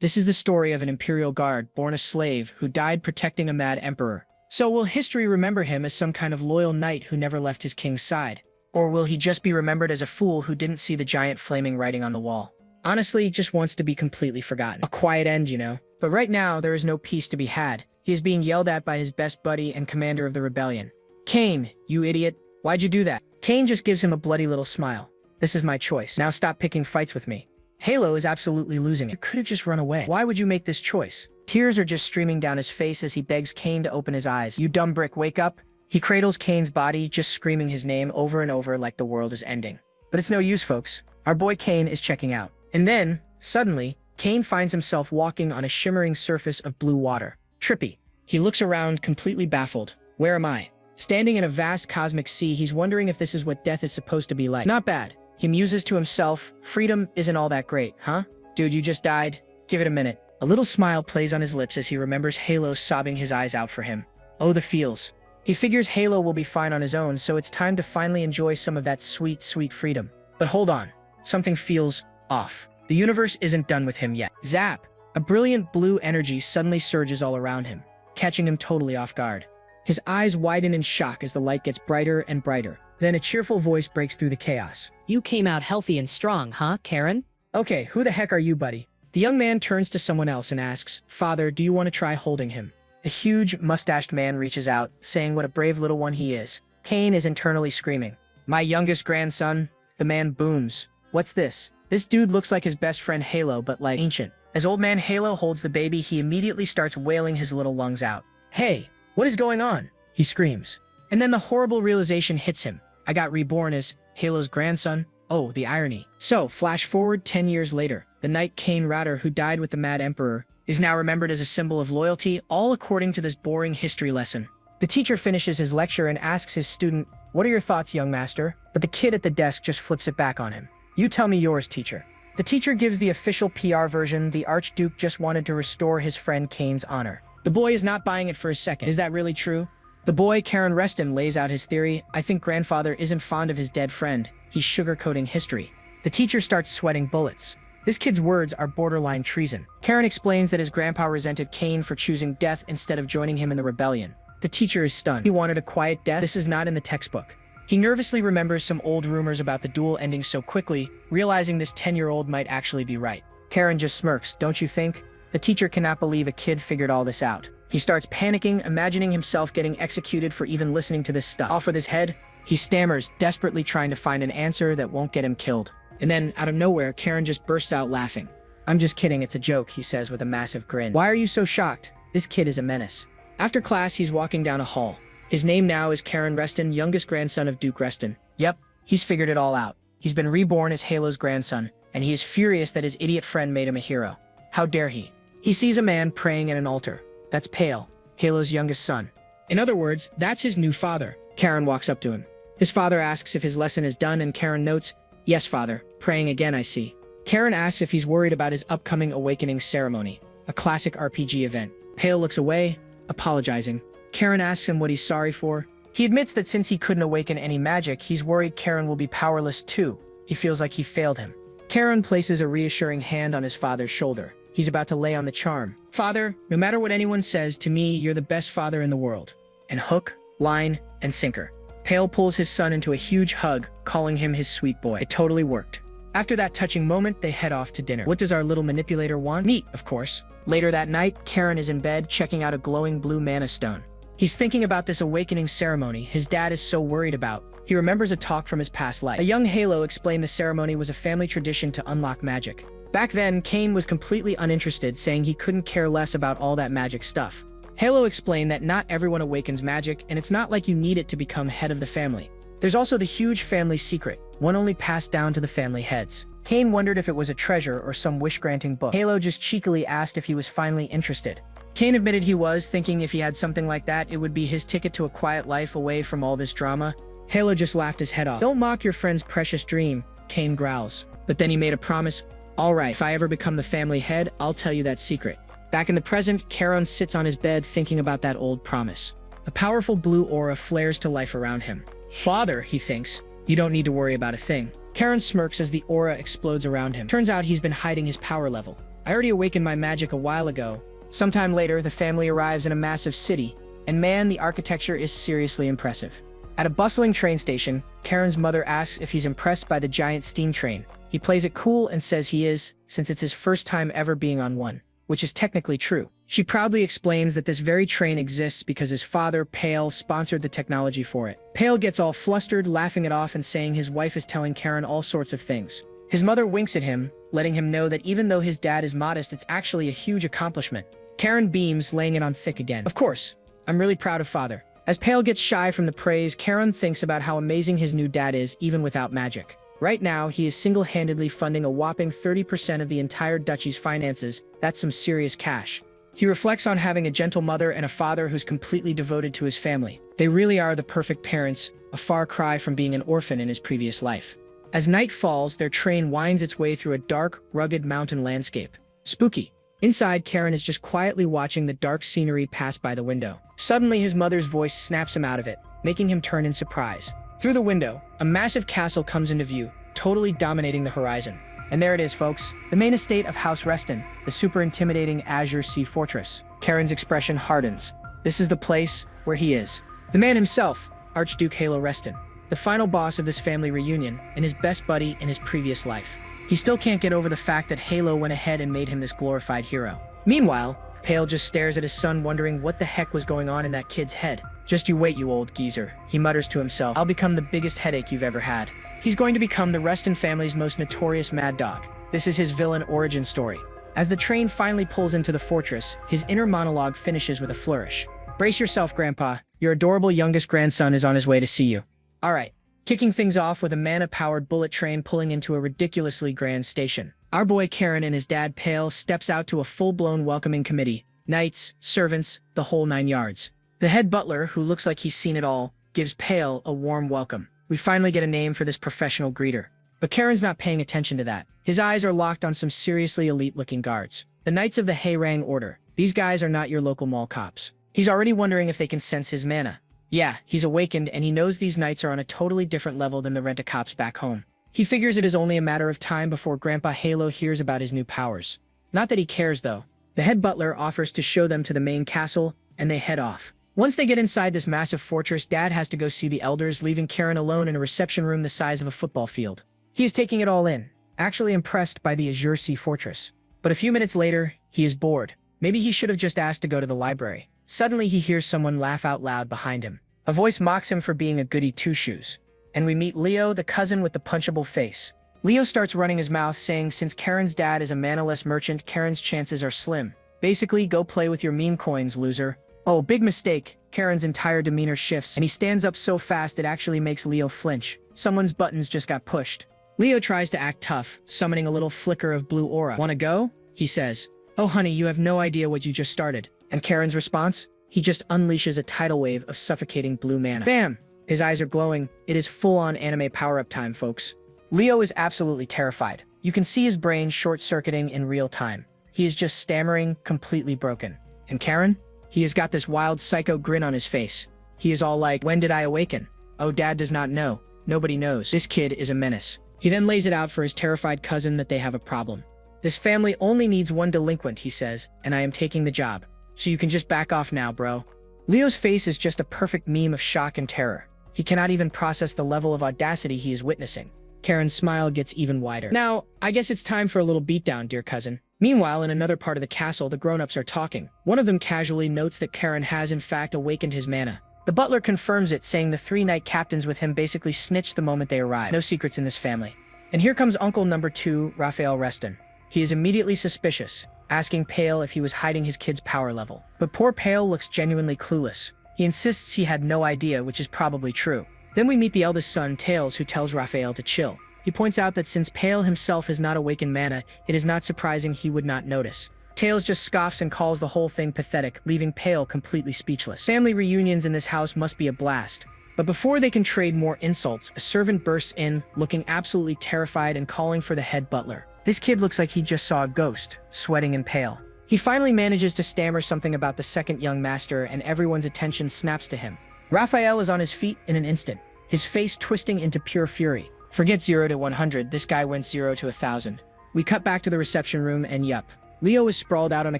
This is the story of an imperial guard born a slave who died protecting a mad emperor. So will history remember him as some kind of loyal knight who never left his king's side? Or will he just be remembered as a fool who didn't see the giant flaming writing on the wall? Honestly, just wants to be completely forgotten. A quiet end, you know. But right now, there is no peace to be had. He is being yelled at by his best buddy and commander of the rebellion. Cain, you idiot. Why'd you do that? Cain just gives him a bloody little smile. This is my choice. Now stop picking fights with me. Halo is absolutely losing it. You could have just run away. Why would you make this choice? Tears are just streaming down his face as he begs Cain to open his eyes. You dumb brick, wake up. He cradles Cain's body, just screaming his name over and over like the world is ending. But it's no use, folks. Our boy Cain is checking out. And then, suddenly, Cain finds himself walking on a shimmering surface of blue water. Trippy. He looks around, completely baffled. Where am I? Standing in a vast cosmic sea, he's wondering if this is what death is supposed to be like. Not bad. He muses to himself, freedom isn't all that great, huh? Dude, you just died. Give it a minute. A little smile plays on his lips as he remembers Halo sobbing his eyes out for him. Oh, the feels. He figures Halo will be fine on his own, so it's time to finally enjoy some of that sweet, sweet freedom. But hold on. Something feels off. The universe isn't done with him yet. Zap! A brilliant blue energy suddenly surges all around him, catching him totally off guard. His eyes widen in shock as the light gets brighter and brighter. Then a cheerful voice breaks through the chaos. You came out healthy and strong, huh, Karen? Okay, who the heck are you, buddy? The young man turns to someone else and asks, Father, do you want to try holding him? A huge, mustached man reaches out, saying what a brave little one he is. Cain is internally screaming. My youngest grandson? The man booms. What's this? This dude looks like his best friend Halo, but like ancient. As old man Halo holds the baby, he immediately starts wailing his little lungs out. Hey, what is going on? He screams. And then the horrible realization hits him. I got reborn as Halo's grandson. Oh, the irony. So, flash forward 10 years later. The knight Cain Router, who died with the Mad Emperor, is now remembered as a symbol of loyalty, all according to this boring history lesson. The teacher finishes his lecture and asks his student, what are your thoughts, young master? But the kid at the desk just flips it back on him. You tell me yours, teacher. The teacher gives the official PR version. The Archduke just wanted to restore his friend Cain's honor. The boy is not buying it for a second. Is that really true? The boy, Karen Reston, lays out his theory. I think grandfather isn't fond of his dead friend. He's sugarcoating history. The teacher starts sweating bullets. This kid's words are borderline treason. Karen explains that his grandpa resented Cain for choosing death instead of joining him in the rebellion. The teacher is stunned. He wanted a quiet death. This is not in the textbook. He nervously remembers some old rumors about the duel ending so quickly, realizing this 10-year-old might actually be right. Karen just smirks. Don't you think? The teacher cannot believe a kid figured all this out. He starts panicking, imagining himself getting executed for even listening to this stuff. Off with his head, he stammers, desperately trying to find an answer that won't get him killed. And then, out of nowhere, Karen just bursts out laughing. I'm just kidding, it's a joke, he says with a massive grin. Why are you so shocked? This kid is a menace. After class, he's walking down a hall. His name now is Karen Reston, youngest grandson of Duke Reston. Yep, he's figured it all out. He's been reborn as Halo's grandson, and he is furious that his idiot friend made him a hero. How dare he? He sees a man praying at an altar. That's Pale, Halo's youngest son. In other words, that's his new father. Karen walks up to him. His father asks if his lesson is done, and Karen notes, yes, father, praying again, I see. Karen asks if he's worried about his upcoming awakening ceremony, a classic RPG event. Pale looks away, apologizing. Karen asks him what he's sorry for. He admits that since he couldn't awaken any magic, he's worried Karen will be powerless too. He feels like he failed him. Karen places a reassuring hand on his father's shoulder. He's about to lay on the charm. Father, no matter what anyone says, to me, you're the best father in the world. And hook, line, and sinker. Pale pulls his son into a huge hug, calling him his sweet boy. It totally worked. After that touching moment, they head off to dinner. What does our little manipulator want? Meat, of course. Later that night, Karen is in bed, checking out a glowing blue mana stone. He's thinking about this awakening ceremony his dad is so worried about. He remembers a talk from his past life. A young Halo explained the ceremony was a family tradition to unlock magic. Back then, Cain was completely uninterested, saying he couldn't care less about all that magic stuff. Halo explained that not everyone awakens magic, and it's not like you need it to become head of the family. There's also the huge family secret, one only passed down to the family heads. Cain wondered if it was a treasure or some wish-granting book. Halo just cheekily asked if he was finally interested. Cain admitted he was, thinking if he had something like that, it would be his ticket to a quiet life away from all this drama. Halo just laughed his head off. Don't mock your friend's precious dream, Cain growls. But then he made a promise. All right, if I ever become the family head, I'll tell you that secret. Back in the present, Karen sits on his bed thinking about that old promise. A powerful blue aura flares to life around him. Father, he thinks, you don't need to worry about a thing. Karen smirks as the aura explodes around him. Turns out he's been hiding his power level. I already awakened my magic a while ago. Sometime later, the family arrives in a massive city, and man, the architecture is seriously impressive. At a bustling train station, Karen's mother asks if he's impressed by the giant steam train. He plays it cool and says he is, since it's his first time ever being on one, which is technically true. She proudly explains that this very train exists because his father, Pale, sponsored the technology for it. Pale gets all flustered, laughing it off and saying his wife is telling Karen all sorts of things. His mother winks at him, letting him know that even though his dad is modest, it's actually a huge accomplishment. Karen beams, laying it on thick again. Of course, I'm really proud of father. As Pale gets shy from the praise, Karen thinks about how amazing his new dad is, even without magic. Right now, he is single-handedly funding a whopping 30% of the entire duchy's finances. That's some serious cash. He reflects on having a gentle mother and a father who's completely devoted to his family. They really are the perfect parents, a far cry from being an orphan in his previous life. As night falls, their train winds its way through a dark, rugged mountain landscape. Spooky. Inside, Karen is just quietly watching the dark scenery pass by the window. Suddenly, his mother's voice snaps him out of it, making him turn in surprise. Through the window, a massive castle comes into view, totally dominating the horizon. And there it is, folks. The main estate of House Reston, the super intimidating Azure Sea Fortress. Karen's expression hardens. This is the place where he is. The man himself, Archduke Halo Reston, the final boss of this family reunion and his best buddy in his previous life. He still can't get over the fact that Halo went ahead and made him this glorified hero. Meanwhile, Pale just stares at his son, wondering what the heck was going on in that kid's head. Just you wait, you old geezer, he mutters to himself. I'll become the biggest headache you've ever had. He's going to become the Reston family's most notorious mad dog. This is his villain origin story. As the train finally pulls into the fortress, his inner monologue finishes with a flourish. Brace yourself, Grandpa. Your adorable youngest grandson is on his way to see you. All right. Kicking things off with a mana-powered bullet train pulling into a ridiculously grand station. Our boy Karen and his dad Pale steps out to a full-blown welcoming committee. Knights, servants, the whole 9 yards. The head butler, who looks like he's seen it all, gives Pale a warm welcome. We finally get a name for this professional greeter. But Karen's not paying attention to that. His eyes are locked on some seriously elite-looking guards. The Knights of the Hayrang Order. These guys are not your local mall cops. He's already wondering if they can sense his mana. Yeah, he's awakened and he knows these knights are on a totally different level than the rent-a-cops back home. He figures it is only a matter of time before Grandpa Halo hears about his new powers. Not that he cares though. The head butler offers to show them to the main castle, and they head off. Once they get inside this massive fortress, Dad has to go see the elders, leaving Karen alone in a reception room the size of a football field. He is taking it all in, actually impressed by the Azure Sea Fortress. But a few minutes later, he is bored. Maybe he should have just asked to go to the library. Suddenly he hears someone laugh out loud behind him. A voice mocks him for being a goody two-shoes. And we meet Leo, the cousin with the punchable face. Leo starts running his mouth, saying since Karen's dad is a manaless merchant, Karen's chances are slim. Basically, go play with your meme coins, loser. Oh, big mistake. Karen's entire demeanor shifts, and he stands up so fast it actually makes Leo flinch. Someone's buttons just got pushed. Leo tries to act tough, summoning a little flicker of blue aura. Wanna go? He says. Oh honey, you have no idea what you just started. And Karen's response? He just unleashes a tidal wave of suffocating blue mana. Bam! His eyes are glowing. It is full-on anime power-up time, folks. Leo is absolutely terrified. You can see his brain short-circuiting in real time. He is just stammering, completely broken. And Karen? He has got this wild psycho grin on his face. He is all like, when did I awaken? Oh, Dad does not know. Nobody knows. This kid is a menace. He then lays it out for his terrified cousin that they have a problem. This family only needs one delinquent, he says, and I am taking the job. So you can just back off now, bro. Leo's face is just a perfect meme of shock and terror. He cannot even process the level of audacity he is witnessing. Karen's smile gets even wider. Now, I guess it's time for a little beatdown, dear cousin. Meanwhile, in another part of the castle, the grown-ups are talking. One of them casually notes that Karen has in fact awakened his mana. The butler confirms it, saying the 3 knight captains with him basically snitched the moment they arrived. No secrets in this family. And here comes Uncle Number 2, Raphael Reston. He is immediately suspicious, asking Pale if he was hiding his kid's power level. But poor Pale looks genuinely clueless. He insists he had no idea, which is probably true. Then we meet the eldest son, Tails, who tells Raphael to chill. He points out that since Pale himself has not awakened mana, it is not surprising he would not notice. Tails just scoffs and calls the whole thing pathetic, leaving Pale completely speechless. Family reunions in this house must be a blast. But before they can trade more insults, a servant bursts in, looking absolutely terrified and calling for the head butler. This kid looks like he just saw a ghost, sweating and pale. He finally manages to stammer something about the second young master, and everyone's attention snaps to him. Raphael is on his feet in an instant, his face twisting into pure fury. Forget 0 to 100, this guy went 0 to 1,000. We cut back to the reception room and yup. Leo is sprawled out on a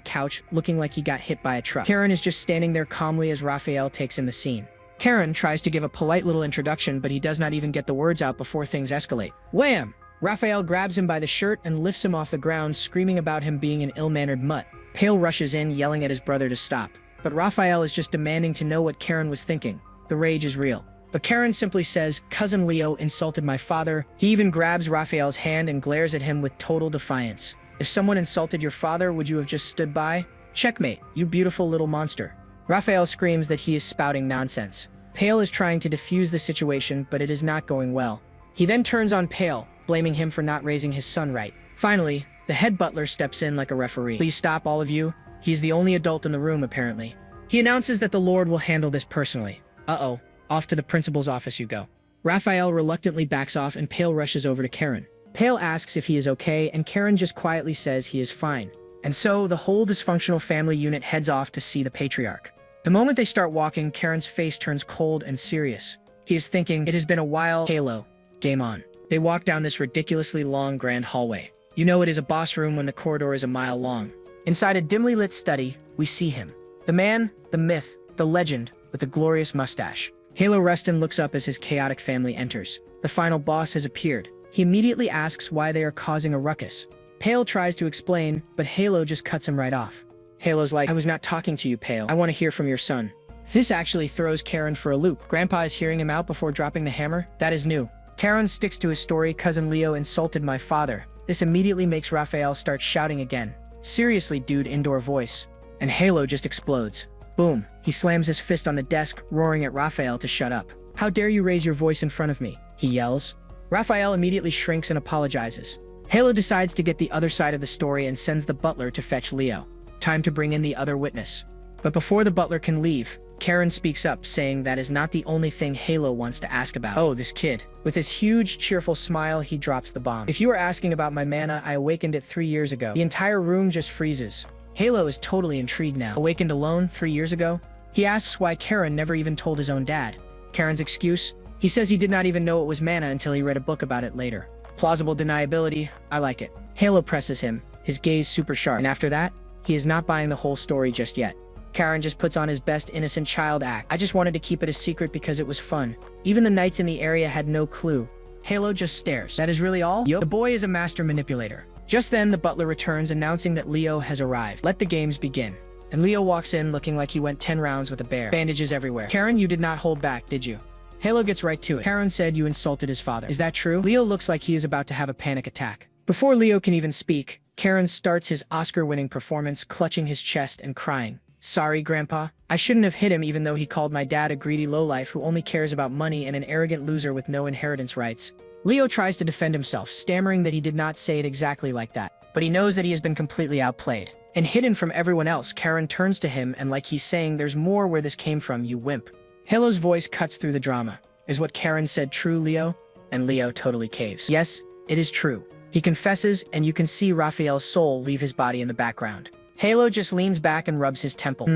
couch, looking like he got hit by a truck. Karen is just standing there calmly as Raphael takes in the scene. Karen tries to give a polite little introduction, but he does not even get the words out before things escalate. Wham! Raphael grabs him by the shirt and lifts him off the ground, screaming about him being an ill-mannered mutt. Pale rushes in, yelling at his brother to stop. But Raphael is just demanding to know what Karen was thinking. The rage is real. But Karen simply says, "Cousin Leo insulted my father." He even grabs Raphael's hand and glares at him with total defiance. "If someone insulted your father, would you have just stood by? Checkmate, you beautiful little monster." Raphael screams that he is spouting nonsense. Pale is trying to defuse the situation, but it is not going well. He then turns on Pale, blaming him for not raising his son right. Finally, the head butler steps in like a referee. "Please stop, all of you. He's the only adult in the room, apparently." He announces that the Lord will handle this personally. Uh-oh, off to the principal's office you go. Raphael reluctantly backs off and Pale rushes over to Karen. Pale asks if he is okay, and Karen just quietly says he is fine. And so, the whole dysfunctional family unit heads off to see the patriarch. The moment they start walking, Karen's face turns cold and serious. He is thinking, "It has been a while, Halo. Game on." They walk down this ridiculously long grand hallway. You know it is a boss room when the corridor is a mile long. Inside a dimly lit study, we see him. The man, the myth, the legend, with the glorious mustache. Halo Reston looks up as his chaotic family enters. The final boss has appeared. He immediately asks why they are causing a ruckus. Pale tries to explain, but Halo just cuts him right off. Halo's like, "I was not talking to you, Pale. I want to hear from your son." This actually throws Karen for a loop. Grandpa is hearing him out before dropping the hammer. That is new. Karen sticks to his story, "Cousin Leo insulted my father." This immediately makes Raphael start shouting again. "Seriously, dude," indoor voice. And Halo just explodes. Boom. He slams his fist on the desk, roaring at Raphael to shut up. "How dare you raise your voice in front of me?" he yells. Raphael immediately shrinks and apologizes. Halo decides to get the other side of the story and sends the butler to fetch Leo. Time to bring in the other witness. But before the butler can leave, Karen speaks up, saying that is not the only thing Halo wants to ask about. Oh, this kid. With his huge, cheerful smile, he drops the bomb. "If you are asking about my mana, I awakened it 3 years ago." The entire room just freezes. Halo is totally intrigued now. Awakened alone 3 years ago? He asks why Karen never even told his own dad. Karen's excuse? He says he did not even know it was mana until he read a book about it later. Plausible deniability, I like it. Halo presses him, his gaze super sharp, and after that, he is not buying the whole story just yet. Karen just puts on his best innocent child act. "I just wanted to keep it a secret because it was fun. Even the knights in the area had no clue." Halo just stares. "That is really all?" Yup. The boy is a master manipulator. Just then, the butler returns, announcing that Leo has arrived. Let the games begin. And Leo walks in looking like he went 10 rounds with a bear. Bandages everywhere. "Karen, you did not hold back, did you?" Halo gets right to it. "Karen said you insulted his father. Is that true?" Leo looks like he is about to have a panic attack. Before Leo can even speak, Karen starts his Oscar-winning performance, clutching his chest and crying. "Sorry, Grandpa. I shouldn't have hit him even though he called my dad a greedy lowlife who only cares about money and an arrogant loser with no inheritance rights." Leo tries to defend himself, stammering that he did not say it exactly like that. But he knows that he has been completely outplayed. And hidden from everyone else, Karen turns to him and like he's saying, "There's more where this came from, you wimp." Halo's voice cuts through the drama. "Is what Karen said true, Leo?" And Leo totally caves. "Yes, it is true." He confesses, and you can see Raphael's soul leave his body in the background. Halo just leans back and rubs his temple.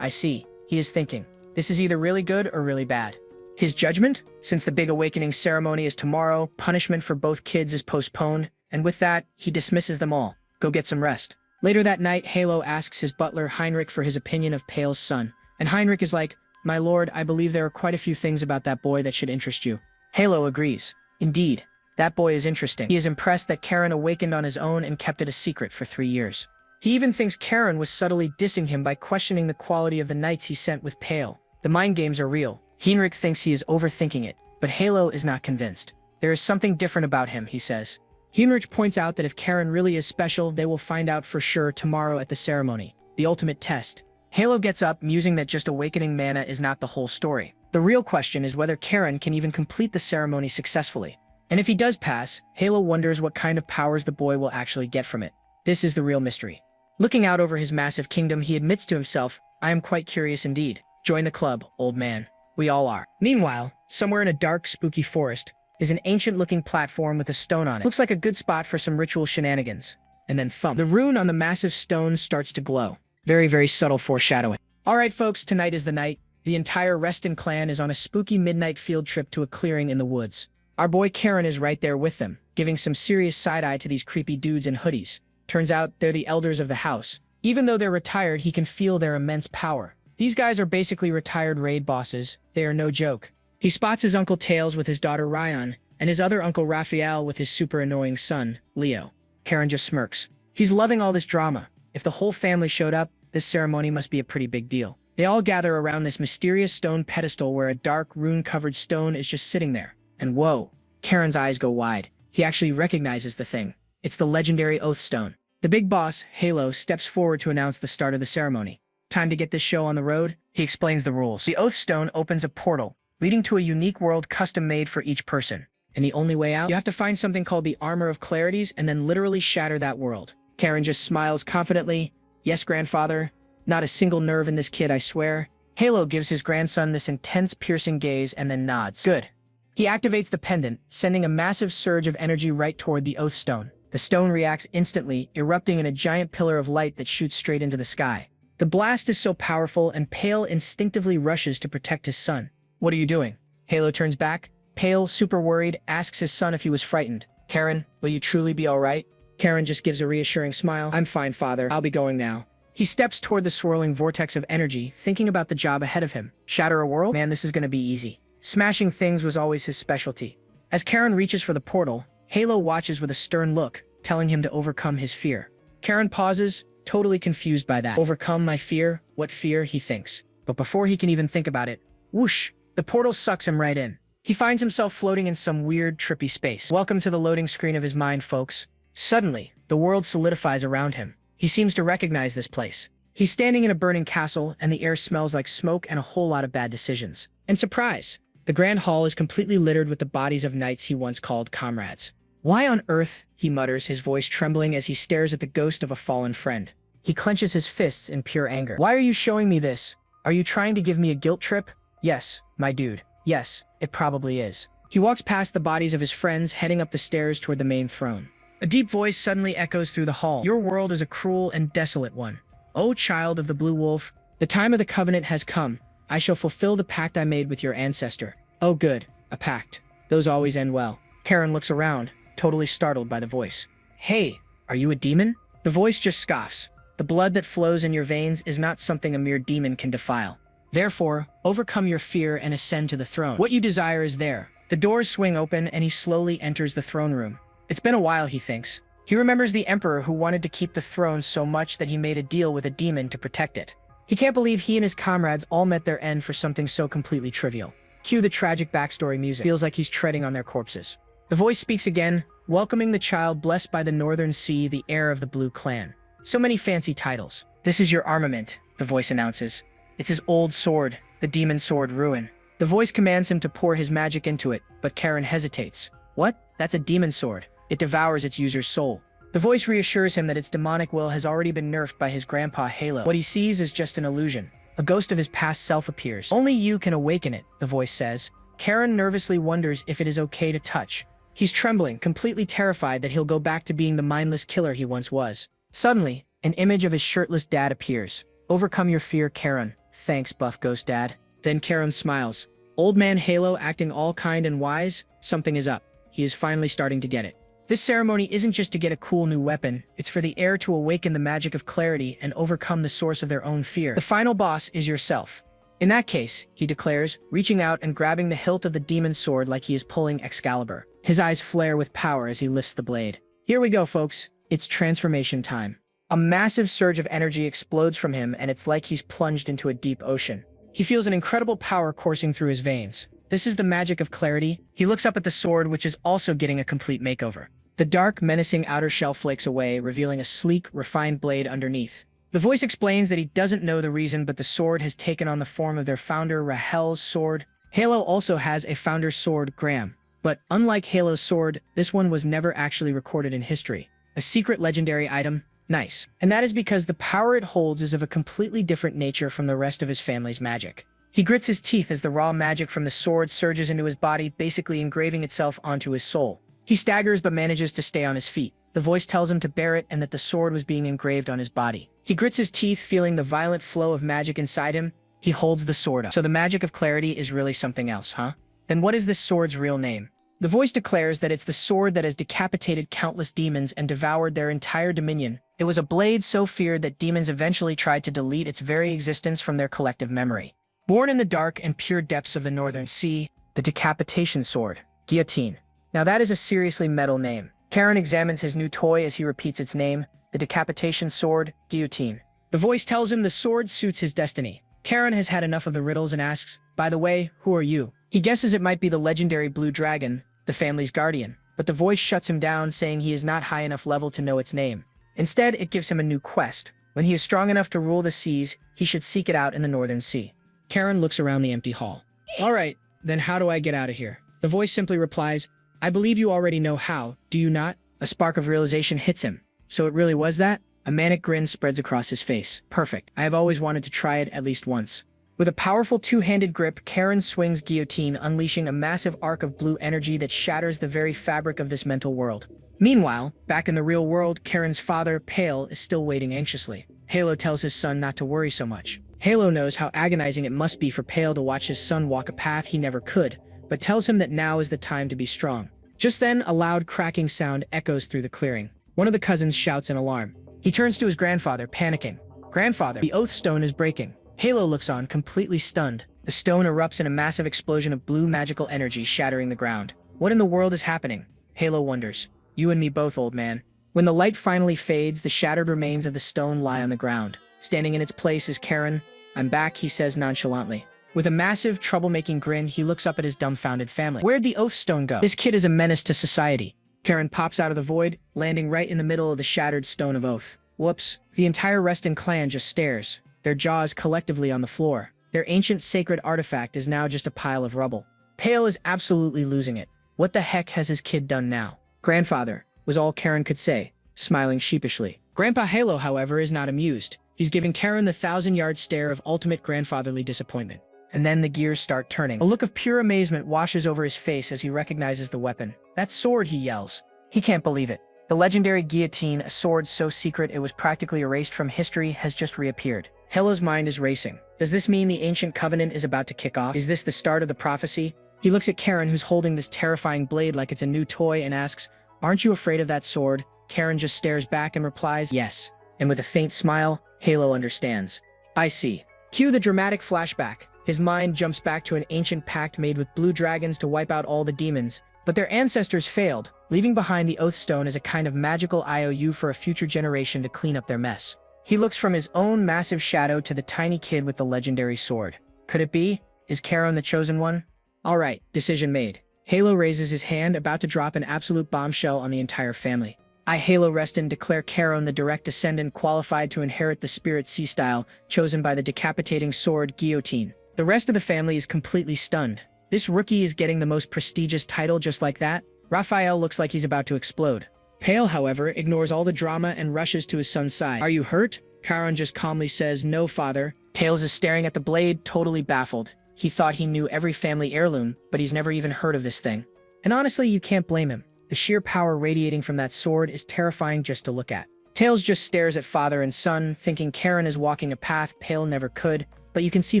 I see. He is thinking. This is either really good or really bad. His judgment? Since the big awakening ceremony is tomorrow, punishment for both kids is postponed, and with that, he dismisses them all. Go get some rest. Later that night, Halo asks his butler Heinrich for his opinion of Pale's son, and Heinrich is like, "My lord, I believe there are quite a few things about that boy that should interest you." Halo agrees. Indeed, that boy is interesting. He is impressed that Karen awakened on his own and kept it a secret for 3 years. He even thinks Karen was subtly dissing him by questioning the quality of the knights he sent with Pale. The mind games are real. Heinrich thinks he is overthinking it, but Halo is not convinced. There is something different about him, he says. Heinrich points out that if Karen really is special, they will find out for sure tomorrow at the ceremony, the ultimate test. Halo gets up, musing that just awakening mana is not the whole story. The real question is whether Karen can even complete the ceremony successfully. And if he does pass, Halo wonders what kind of powers the boy will actually get from it. This is the real mystery. Looking out over his massive kingdom, he admits to himself, "I am quite curious indeed. Join the club, old man. We all are." Meanwhile, somewhere in a dark, spooky forest, is an ancient-looking platform with a stone on it. Looks like a good spot for some ritual shenanigans. And then thump. The rune on the massive stone starts to glow. Very, very subtle foreshadowing. Alright folks, tonight is the night. The entire Reston clan is on a spooky midnight field trip to a clearing in the woods. Our boy Karen is right there with them, giving some serious side-eye to these creepy dudes in hoodies. Turns out they're the elders of the house. Even though they're retired, he can feel their immense power. These guys are basically retired raid bosses. They are no joke. He spots his uncle Tails with his daughter Ryan, and his other uncle Raphael with his super annoying son, Leo. Karen just smirks. He's loving all this drama. If the whole family showed up, this ceremony must be a pretty big deal. They all gather around this mysterious stone pedestal where a dark, rune-covered stone is just sitting there. And whoa, Karen's eyes go wide. He actually recognizes the thing. It's the legendary Oath Stone. The big boss, Halo, steps forward to announce the start of the ceremony. Time to get this show on the road? He explains the rules. The Oath Stone opens a portal, leading to a unique world custom-made for each person. And the only way out? You have to find something called the Armor of Clarities and then literally shatter that world. Karen just smiles confidently. Yes, grandfather. Not a single nerve in this kid, I swear. Halo gives his grandson this intense, piercing gaze and then nods. Good. He activates the pendant, sending a massive surge of energy right toward the Oath Stone. The stone reacts instantly, erupting in a giant pillar of light that shoots straight into the sky. The blast is so powerful, and Pale instinctively rushes to protect his son. What are you doing? Halo turns back. Pale, super worried, asks his son if he was frightened. Karen, will you truly be all right? Karen just gives a reassuring smile. I'm fine, father. I'll be going now. He steps toward the swirling vortex of energy, thinking about the job ahead of him. Shatter a world? Man, this is gonna be easy. Smashing things was always his specialty. As Karen reaches for the portal, Halo watches with a stern look, telling him to overcome his fear. Karen pauses, totally confused by that. Overcome my fear? What fear? He thinks. But before he can even think about it, whoosh, the portal sucks him right in. He finds himself floating in some weird, trippy space. Welcome to the loading screen of his mind, folks. Suddenly, the world solidifies around him. He seems to recognize this place. He's standing in a burning castle, and the air smells like smoke and a whole lot of bad decisions. And surprise! The grand hall is completely littered with the bodies of knights he once called comrades. Why on earth? He mutters, his voice trembling as he stares at the ghost of a fallen friend. He clenches his fists in pure anger. Why are you showing me this? Are you trying to give me a guilt trip? Yes, my dude. Yes, it probably is. He walks past the bodies of his friends, heading up the stairs toward the main throne. A deep voice suddenly echoes through the hall. Your world is a cruel and desolate one. O child of the Blue Wolf, the time of the covenant has come. I shall fulfill the pact I made with your ancestor. Oh good, a pact. Those always end well. Karen looks around, totally startled by the voice. Hey, are you a demon? The voice just scoffs. The blood that flows in your veins is not something a mere demon can defile. Therefore, overcome your fear and ascend to the throne. What you desire is there. The doors swing open and he slowly enters the throne room. It's been a while, he thinks. He remembers the emperor who wanted to keep the throne so much that he made a deal with a demon to protect it. He can't believe he and his comrades all met their end for something so completely trivial. Cue the tragic backstory music. Feels like he's treading on their corpses. The voice speaks again, welcoming the child blessed by the northern sea, the heir of the Blue Clan. So many fancy titles. This is your armament, the voice announces. It's his old sword, the demon sword Ruin. The voice commands him to pour his magic into it, but Karen hesitates. What? That's a demon sword. It devours its user's soul. The voice reassures him that its demonic will has already been nerfed by his grandpa Halo. What he sees is just an illusion. A ghost of his past self appears. Only you can awaken it, the voice says. Karen nervously wonders if it is okay to touch. He's trembling, completely terrified that he'll go back to being the mindless killer he once was. Suddenly, an image of his shirtless dad appears. Overcome your fear, Karen. Thanks, buff ghost dad. Then Karen smiles. Old man Halo acting all kind and wise, something is up. He is finally starting to get it. This ceremony isn't just to get a cool new weapon, it's for the heir to awaken the magic of clarity and overcome the source of their own fear. The final boss is yourself. In that case, he declares, reaching out and grabbing the hilt of the demon's sword like he is pulling Excalibur. His eyes flare with power as he lifts the blade. Here we go, folks. It's transformation time. A massive surge of energy explodes from him, and it's like he's plunged into a deep ocean. He feels an incredible power coursing through his veins. This is the magic of clarity. He looks up at the sword, which is also getting a complete makeover. The dark, menacing outer shell flakes away, revealing a sleek, refined blade underneath. The voice explains that he doesn't know the reason, but the sword has taken on the form of their founder, Rahel's sword. Halo also has a founder's sword, Graham. But unlike Halo's sword, this one was never actually recorded in history. A secret legendary item? Nice. And that is because the power it holds is of a completely different nature from the rest of his family's magic. He grits his teeth as the raw magic from the sword surges into his body, basically engraving itself onto his soul. He staggers but manages to stay on his feet. The voice tells him to bear it and that the sword was being engraved on his body. He grits his teeth, feeling the violent flow of magic inside him. He holds the sword up. So the magic of clarity is really something else, huh? Then what is this sword's real name? The voice declares that it's the sword that has decapitated countless demons and devoured their entire dominion. It was a blade so feared that demons eventually tried to delete its very existence from their collective memory. Born in the dark and pure depths of the Northern Sea, the decapitation sword, guillotine. Now that is a seriously metal name. Karen examines his new toy as he repeats its name, the decapitation sword, guillotine. The voice tells him the sword suits his destiny. Karen has had enough of the riddles and asks, by the way, who are you? He guesses it might be the legendary blue dragon, the family's guardian, but the voice shuts him down, saying he is not high enough level to know its name. Instead, it gives him a new quest. When he is strong enough to rule the seas, he should seek it out in the Northern Sea. Karen looks around the empty hall. All right, then how do I get out of here? The voice simply replies, I believe you already know how, do you not? A spark of realization hits him. So it really was that? A manic grin spreads across his face. Perfect. I have always wanted to try it at least once. With a powerful two-handed grip, Karen swings guillotine, unleashing a massive arc of blue energy that shatters the very fabric of this mental world. Meanwhile, back in the real world, Karen's father, Pale, is still waiting anxiously. Halo tells his son not to worry so much. Halo knows how agonizing it must be for Pale to watch his son walk a path he never could, but tells him that now is the time to be strong. Just then, a loud cracking sound echoes through the clearing. One of the cousins shouts in alarm. He turns to his grandfather, panicking. Grandfather, the oath stone is breaking. Halo looks on, completely stunned. The stone erupts in a massive explosion of blue magical energy, shattering the ground. What in the world is happening? Halo wonders. You and me both, old man. When the light finally fades, the shattered remains of the stone lie on the ground. Standing in its place is Karen. I'm back, he says nonchalantly. With a massive, troublemaking grin, he looks up at his dumbfounded family. Where'd the oath stone go? This kid is a menace to society. Karen pops out of the void, landing right in the middle of the shattered stone of oath. Whoops. The entire Reston clan just stares, their jaws collectively on the floor. Their ancient sacred artifact is now just a pile of rubble. Pale is absolutely losing it. What the heck has his kid done now? Grandfather, was all Karen could say, smiling sheepishly. Grandpa Halo, however, is not amused. He's giving Karen the 1,000-yard stare of ultimate grandfatherly disappointment. And then the gears start turning. A look of pure amazement washes over his face as he recognizes the weapon. That sword, he yells. He can't believe it. The legendary guillotine, a sword so secret it was practically erased from history, has just reappeared. Halo's mind is racing. Does this mean the ancient covenant is about to kick off? Is this the start of the prophecy? He looks at Karen, who's holding this terrifying blade like it's a new toy, and asks, aren't you afraid of that sword? Karen just stares back and replies, yes. And with a faint smile, Halo understands. I see. Cue the dramatic flashback. His mind jumps back to an ancient pact made with blue dragons to wipe out all the demons, but their ancestors failed, leaving behind the Oath Stone as a kind of magical IOU for a future generation to clean up their mess. He looks from his own massive shadow to the tiny kid with the legendary sword. Could it be? Is Karen the chosen one? All right, decision made. Halo raises his hand, about to drop an absolute bombshell on the entire family. I, Halo Reston, declare Karen the direct descendant qualified to inherit the Spirit Sea style, chosen by the decapitating sword guillotine. The rest of the family is completely stunned. This rookie is getting the most prestigious title just like that? Raphael looks like he's about to explode. Pale, however, ignores all the drama and rushes to his son's side. Are you hurt? Karen just calmly says, no, father. Tails is staring at the blade, totally baffled. He thought he knew every family heirloom, but he's never even heard of this thing. And honestly, you can't blame him. The sheer power radiating from that sword is terrifying just to look at. Tails just stares at father and son, thinking Karen is walking a path Pale never could, but you can see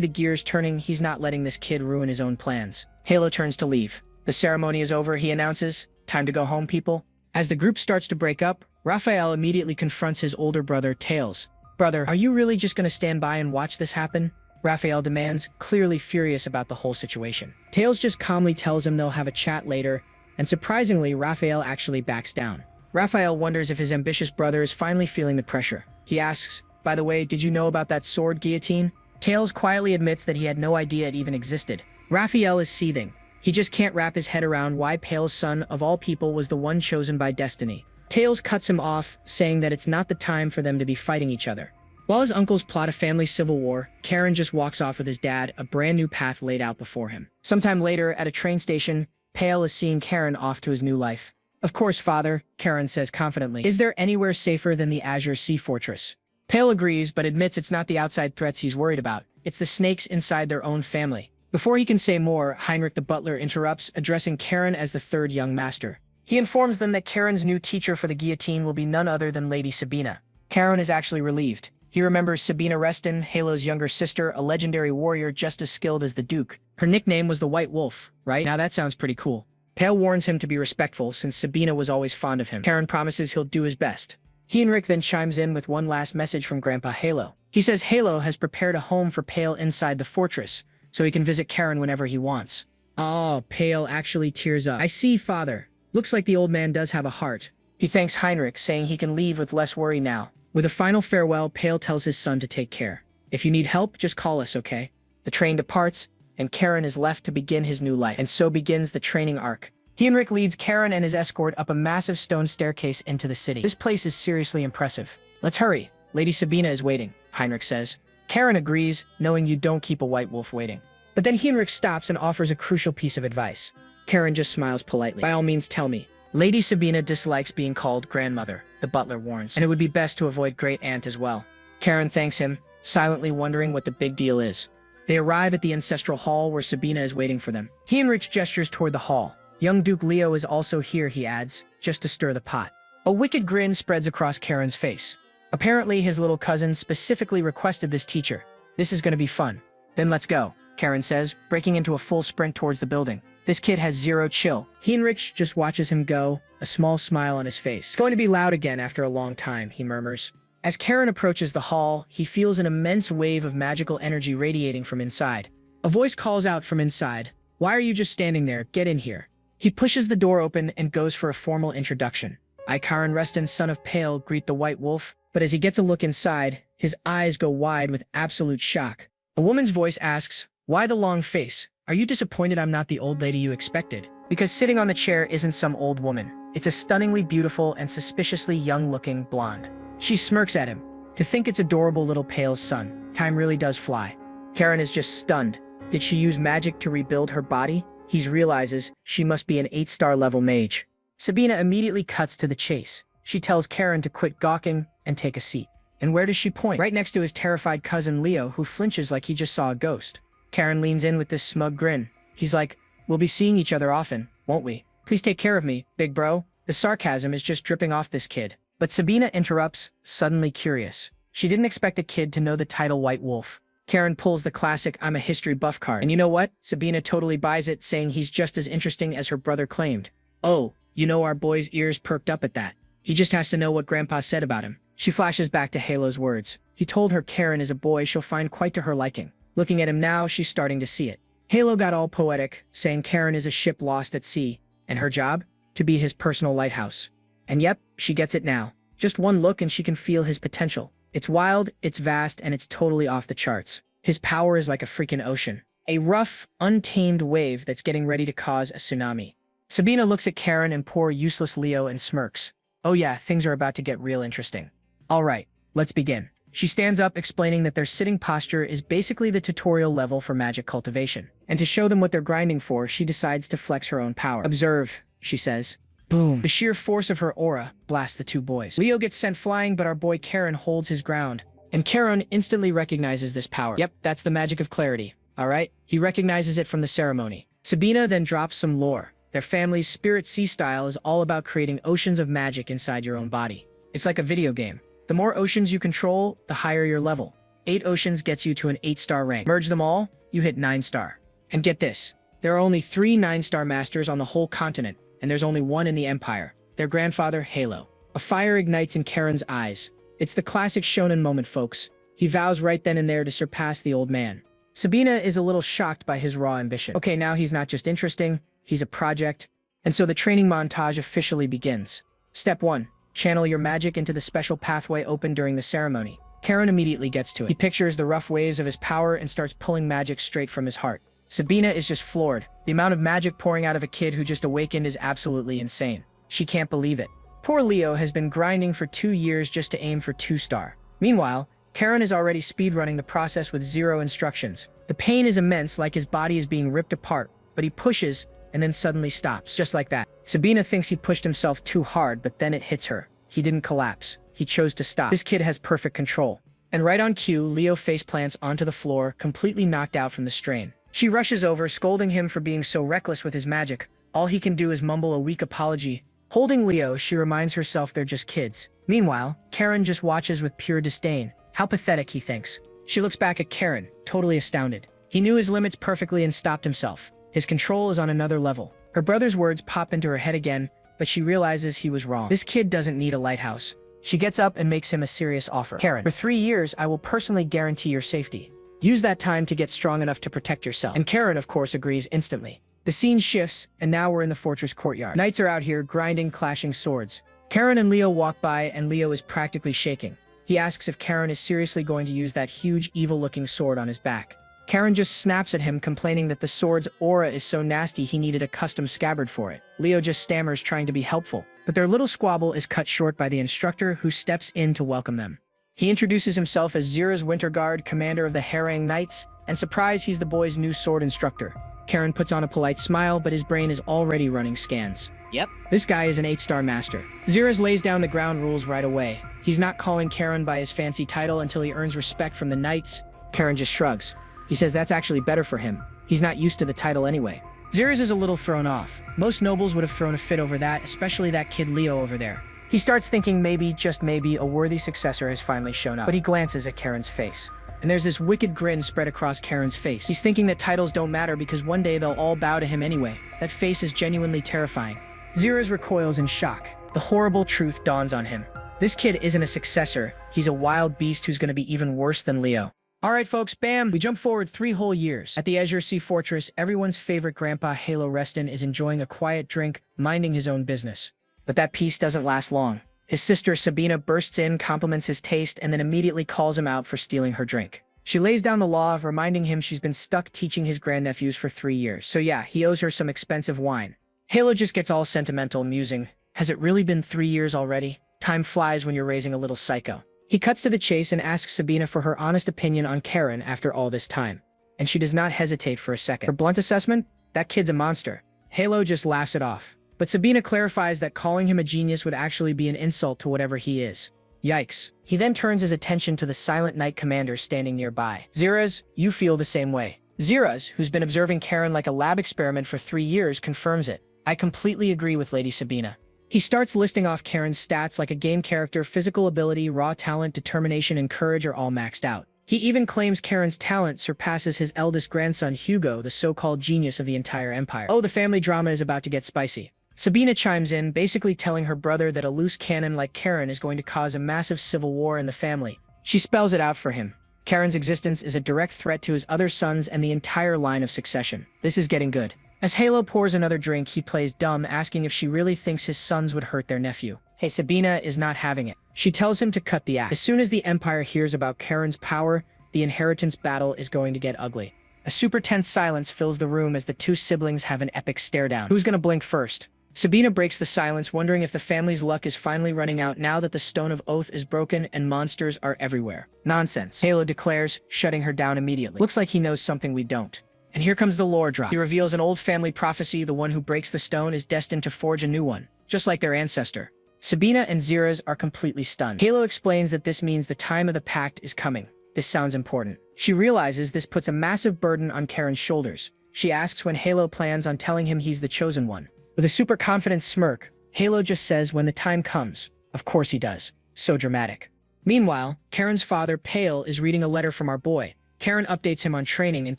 the gears turning. He's not letting this kid ruin his own plans. Halo turns to leave. The ceremony is over, he announces. Time to go home, people. As the group starts to break up, Raphael immediately confronts his older brother, Tails. Brother, are you really just gonna stand by and watch this happen? Raphael demands, clearly furious about the whole situation. Tails just calmly tells him they'll have a chat later, and surprisingly, Raphael actually backs down. Raphael wonders if his ambitious brother is finally feeling the pressure. He asks, by the way, did you know about that sword guillotine? Tails quietly admits that he had no idea it even existed. Raphael is seething. He just can't wrap his head around why Pale's son, of all people, was the one chosen by destiny. Tails cuts him off, saying that it's not the time for them to be fighting each other. While his uncles plot a family civil war, Karen just walks off with his dad, a brand new path laid out before him. Sometime later, at a train station, Pale is seeing Karen off to his new life. Of course, father, Karen says confidently. Is there anywhere safer than the Azure Sea Fortress? Pale agrees, but admits it's not the outside threats he's worried about. It's the snakes inside their own family. Before he can say more, Heinrich the butler interrupts, addressing Karen as the third young master. He informs them that Karen's new teacher for the guillotine will be none other than Lady Sabina. Karen is actually relieved. He remembers Sabina Reston, Halo's younger sister, a legendary warrior just as skilled as the Duke. Her nickname was the White Wolf, right? Now that sounds pretty cool. Pale warns him to be respectful since Sabina was always fond of him. Karen promises he'll do his best. Heinrich then chimes in with one last message from Grandpa Halo. He says Halo has prepared a home for Pale inside the fortress, so he can visit Karen whenever he wants. Oh, Pale actually tears up. I see, Father. Looks like the old man does have a heart. He thanks Heinrich, saying he can leave with less worry now. With a final farewell, Pale tells his son to take care. If you need help, just call us, okay? The train departs, and Karen is left to begin his new life. And so begins the training arc. Heinrich leads Karen and his escort up a massive stone staircase into the city. This place is seriously impressive. Let's hurry. Lady Sabina is waiting, Heinrich says. Karen agrees, knowing you don't keep a white wolf waiting. But then Heinrich stops and offers a crucial piece of advice. Karen just smiles politely. By all means, tell me. Lady Sabina dislikes being called grandmother, the butler warns, and it would be best to avoid great aunt as well. Karen thanks him, silently wondering what the big deal is. They arrive at the ancestral hall where Sabina is waiting for them. Heinrich gestures toward the hall. Young Duke Leo is also here, he adds, just to stir the pot. A wicked grin spreads across Karen's face. Apparently, his little cousin specifically requested this teacher. This is going to be fun. Then let's go, Karen says, breaking into a full sprint towards the building. This kid has zero chill. Heinrich just watches him go, a small smile on his face. It's going to be loud again after a long time, he murmurs. As Karen approaches the hall, he feels an immense wave of magical energy radiating from inside. A voice calls out from inside, "Why are you just standing there? Get in here." He pushes the door open and goes for a formal introduction. I, Karen Reston, son of Pale, greet the White Wolf, but as he gets a look inside, his eyes go wide with absolute shock. A woman's voice asks, "Why the long face? Are you disappointed I'm not the old lady you expected?" Because sitting on the chair isn't some old woman. It's a stunningly beautiful and suspiciously young-looking blonde. She smirks at him. To think it's adorable little Pale's son. Time really does fly. Karen is just stunned. Did she use magic to rebuild her body? He realizes she must be an 8-star level mage. Sabina immediately cuts to the chase. She tells Karen to quit gawking and take a seat. And where does she point? Right next to his terrified cousin Leo, who flinches like he just saw a ghost. Karen leans in with this smug grin. He's like, "We'll be seeing each other often, won't we? Please take care of me, big bro." The sarcasm is just dripping off this kid. But Sabina interrupts, suddenly curious. She didn't expect a kid to know the title White Wolf. Karen pulls the classic "I'm a history buff" card. And you know what? Sabina totally buys it, saying he's just as interesting as her brother claimed. Oh, you know, our boy's ears perked up at that. He just has to know what Grandpa said about him. She flashes back to Halo's words. He told her Karen is a boy she'll find quite to her liking. Looking at him now, she's starting to see it. Halo got all poetic, saying Karen is a ship lost at sea, and her job? To be his personal lighthouse. And yep, she gets it now. Just one look and she can feel his potential. It's wild, it's vast, and it's totally off the charts. His power is like a freaking ocean. A rough, untamed wave that's getting ready to cause a tsunami. Sabina looks at Karen and poor useless Leo and smirks. Oh yeah, things are about to get real interesting. Alright, let's begin. She stands up, explaining that their sitting posture is basically the tutorial level for magic cultivation. And to show them what they're grinding for, she decides to flex her own power. Observe, she says. Boom. The sheer force of her aura blasts the two boys. Leo gets sent flying, but our boy Karen holds his ground. And Karen instantly recognizes this power. Yep, that's the magic of clarity. Alright? He recognizes it from the ceremony. Sabina then drops some lore. Their family's Spirit Sea style is all about creating oceans of magic inside your own body. It's like a video game. The more oceans you control, the higher your level. 8 oceans gets you to an 8-star rank. Merge them all, you hit 9-star. And get this, there are only 3 9-star masters on the whole continent, and there's only one in the Empire, their grandfather, Halo. A fire ignites in Karen's eyes. It's the classic shonen moment, folks. He vows right then and there to surpass the old man. Sabina is a little shocked by his raw ambition. Okay, now he's not just interesting, he's a project. And so the training montage officially begins. Step 1. Channel your magic into the special pathway opened during the ceremony. Karen immediately gets to it. He pictures the rough waves of his power and starts pulling magic straight from his heart. Sabina is just floored. The amount of magic pouring out of a kid who just awakened is absolutely insane. She can't believe it. Poor Leo has been grinding for 2 years just to aim for 2-star. Meanwhile, Karen is already speedrunning the process with 0 instructions. The pain is immense, like his body is being ripped apart, but he pushes and then suddenly stops, just like that. Sabina thinks he pushed himself too hard, but then it hits her. He didn't collapse. He chose to stop. This kid has perfect control. And right on cue, Leo faceplants onto the floor, completely knocked out from the strain. She rushes over, scolding him for being so reckless with his magic. All he can do is mumble a weak apology. Holding Leo, she reminds herself they're just kids. Meanwhile, Karen just watches with pure disdain. How pathetic, he thinks. She looks back at Karen, totally astounded. He knew his limits perfectly and stopped himself. His control is on another level. Her brother's words pop into her head again, but she realizes he was wrong. This kid doesn't need a lighthouse. She gets up and makes him a serious offer. Karen, for 3 years, I will personally guarantee your safety. Use that time to get strong enough to protect yourself. And Karen, of course, agrees instantly. The scene shifts, and now we're in the fortress courtyard. Knights are out here grinding, clashing swords. Karen and Leo walk by, and Leo is practically shaking. He asks if Karen is seriously going to use that huge, evil-looking sword on his back. Karen just snaps at him, complaining that the sword's aura is so nasty he needed a custom scabbard for it. Leo just stammers, trying to be helpful. But their little squabble is cut short by the instructor, who steps in to welcome them. He introduces himself as Zira's Winterguard, commander of the Harang Knights, and surprise, he's the boys' new sword instructor. Karen puts on a polite smile, but his brain is already running scans. Yep. This guy is an 8-star master. Zira's lays down the ground rules right away. He's not calling Karen by his fancy title until he earns respect from the knights. Karen just shrugs. He says that's actually better for him. He's not used to the title anyway. Zira's is a little thrown off. Most nobles would have thrown a fit over that, especially that kid Leo over there. He starts thinking maybe, just maybe, a worthy successor has finally shown up. But he glances at Karen's face. And there's this wicked grin spread across Karen's face. He's thinking that titles don't matter because one day they'll all bow to him anyway. That face is genuinely terrifying. Zira's recoils in shock. The horrible truth dawns on him. This kid isn't a successor. He's a wild beast who's going to be even worse than Leo. Alright folks, bam! We jump forward 3 whole years. At the Azure Sea Fortress, everyone's favorite grandpa Halo Reston is enjoying a quiet drink, minding his own business. But that peace doesn't last long. His sister Sabina bursts in, compliments his taste, and then immediately calls him out for stealing her drink. She lays down the law, reminding him she's been stuck teaching his grandnephews for 3 years. So yeah, he owes her some expensive wine. Halo just gets all sentimental, musing. Has it really been 3 years already? Time flies when you're raising a little psycho. He cuts to the chase and asks Sabina for her honest opinion on Karen after all this time. And she does not hesitate for a second. Her blunt assessment? That kid's a monster. Halo just laughs it off. But Sabina clarifies that calling him a genius would actually be an insult to whatever he is. Yikes. He then turns his attention to the silent knight commander standing nearby. Zira's, you feel the same way. Zira's, who's been observing Karen like a lab experiment for 3 years, confirms it. I completely agree with Lady Sabina. He starts listing off Karen's stats like a game character. Physical ability, raw talent, determination, and courage are all maxed out. He even claims Karen's talent surpasses his eldest grandson Hugo, the so-called genius of the entire empire. Oh, the family drama is about to get spicy. Sabina chimes in, basically telling her brother that a loose cannon like Karen is going to cause a massive civil war in the family. She spells it out for him. Karen's existence is a direct threat to his other sons and the entire line of succession. This is getting good. As Halo pours another drink, he plays dumb, asking if she really thinks his sons would hurt their nephew. Hey, Sabina is not having it. She tells him to cut the act. As soon as the Empire hears about Karen's power, the inheritance battle is going to get ugly. A super tense silence fills the room as the 2 siblings have an epic stare down. Who's gonna blink first? Sabina breaks the silence, wondering if the family's luck is finally running out now that the Stone of Oath is broken and monsters are everywhere. Nonsense, Halo declares, shutting her down immediately. Looks like he knows something we don't. And here comes the lore drop. He reveals an old family prophecy: the one who breaks the stone is destined to forge a new one, just like their ancestor. Sabina and Zira's are completely stunned. Halo explains that this means the time of the pact is coming. This sounds important. She realizes this puts a massive burden on Karen's shoulders. She asks when Halo plans on telling him he's the chosen one. With a super confident smirk, Halo just says when the time comes. Of course he does. So dramatic. Meanwhile, Karen's father, Pale, is reading a letter from our boy. Karen updates him on training and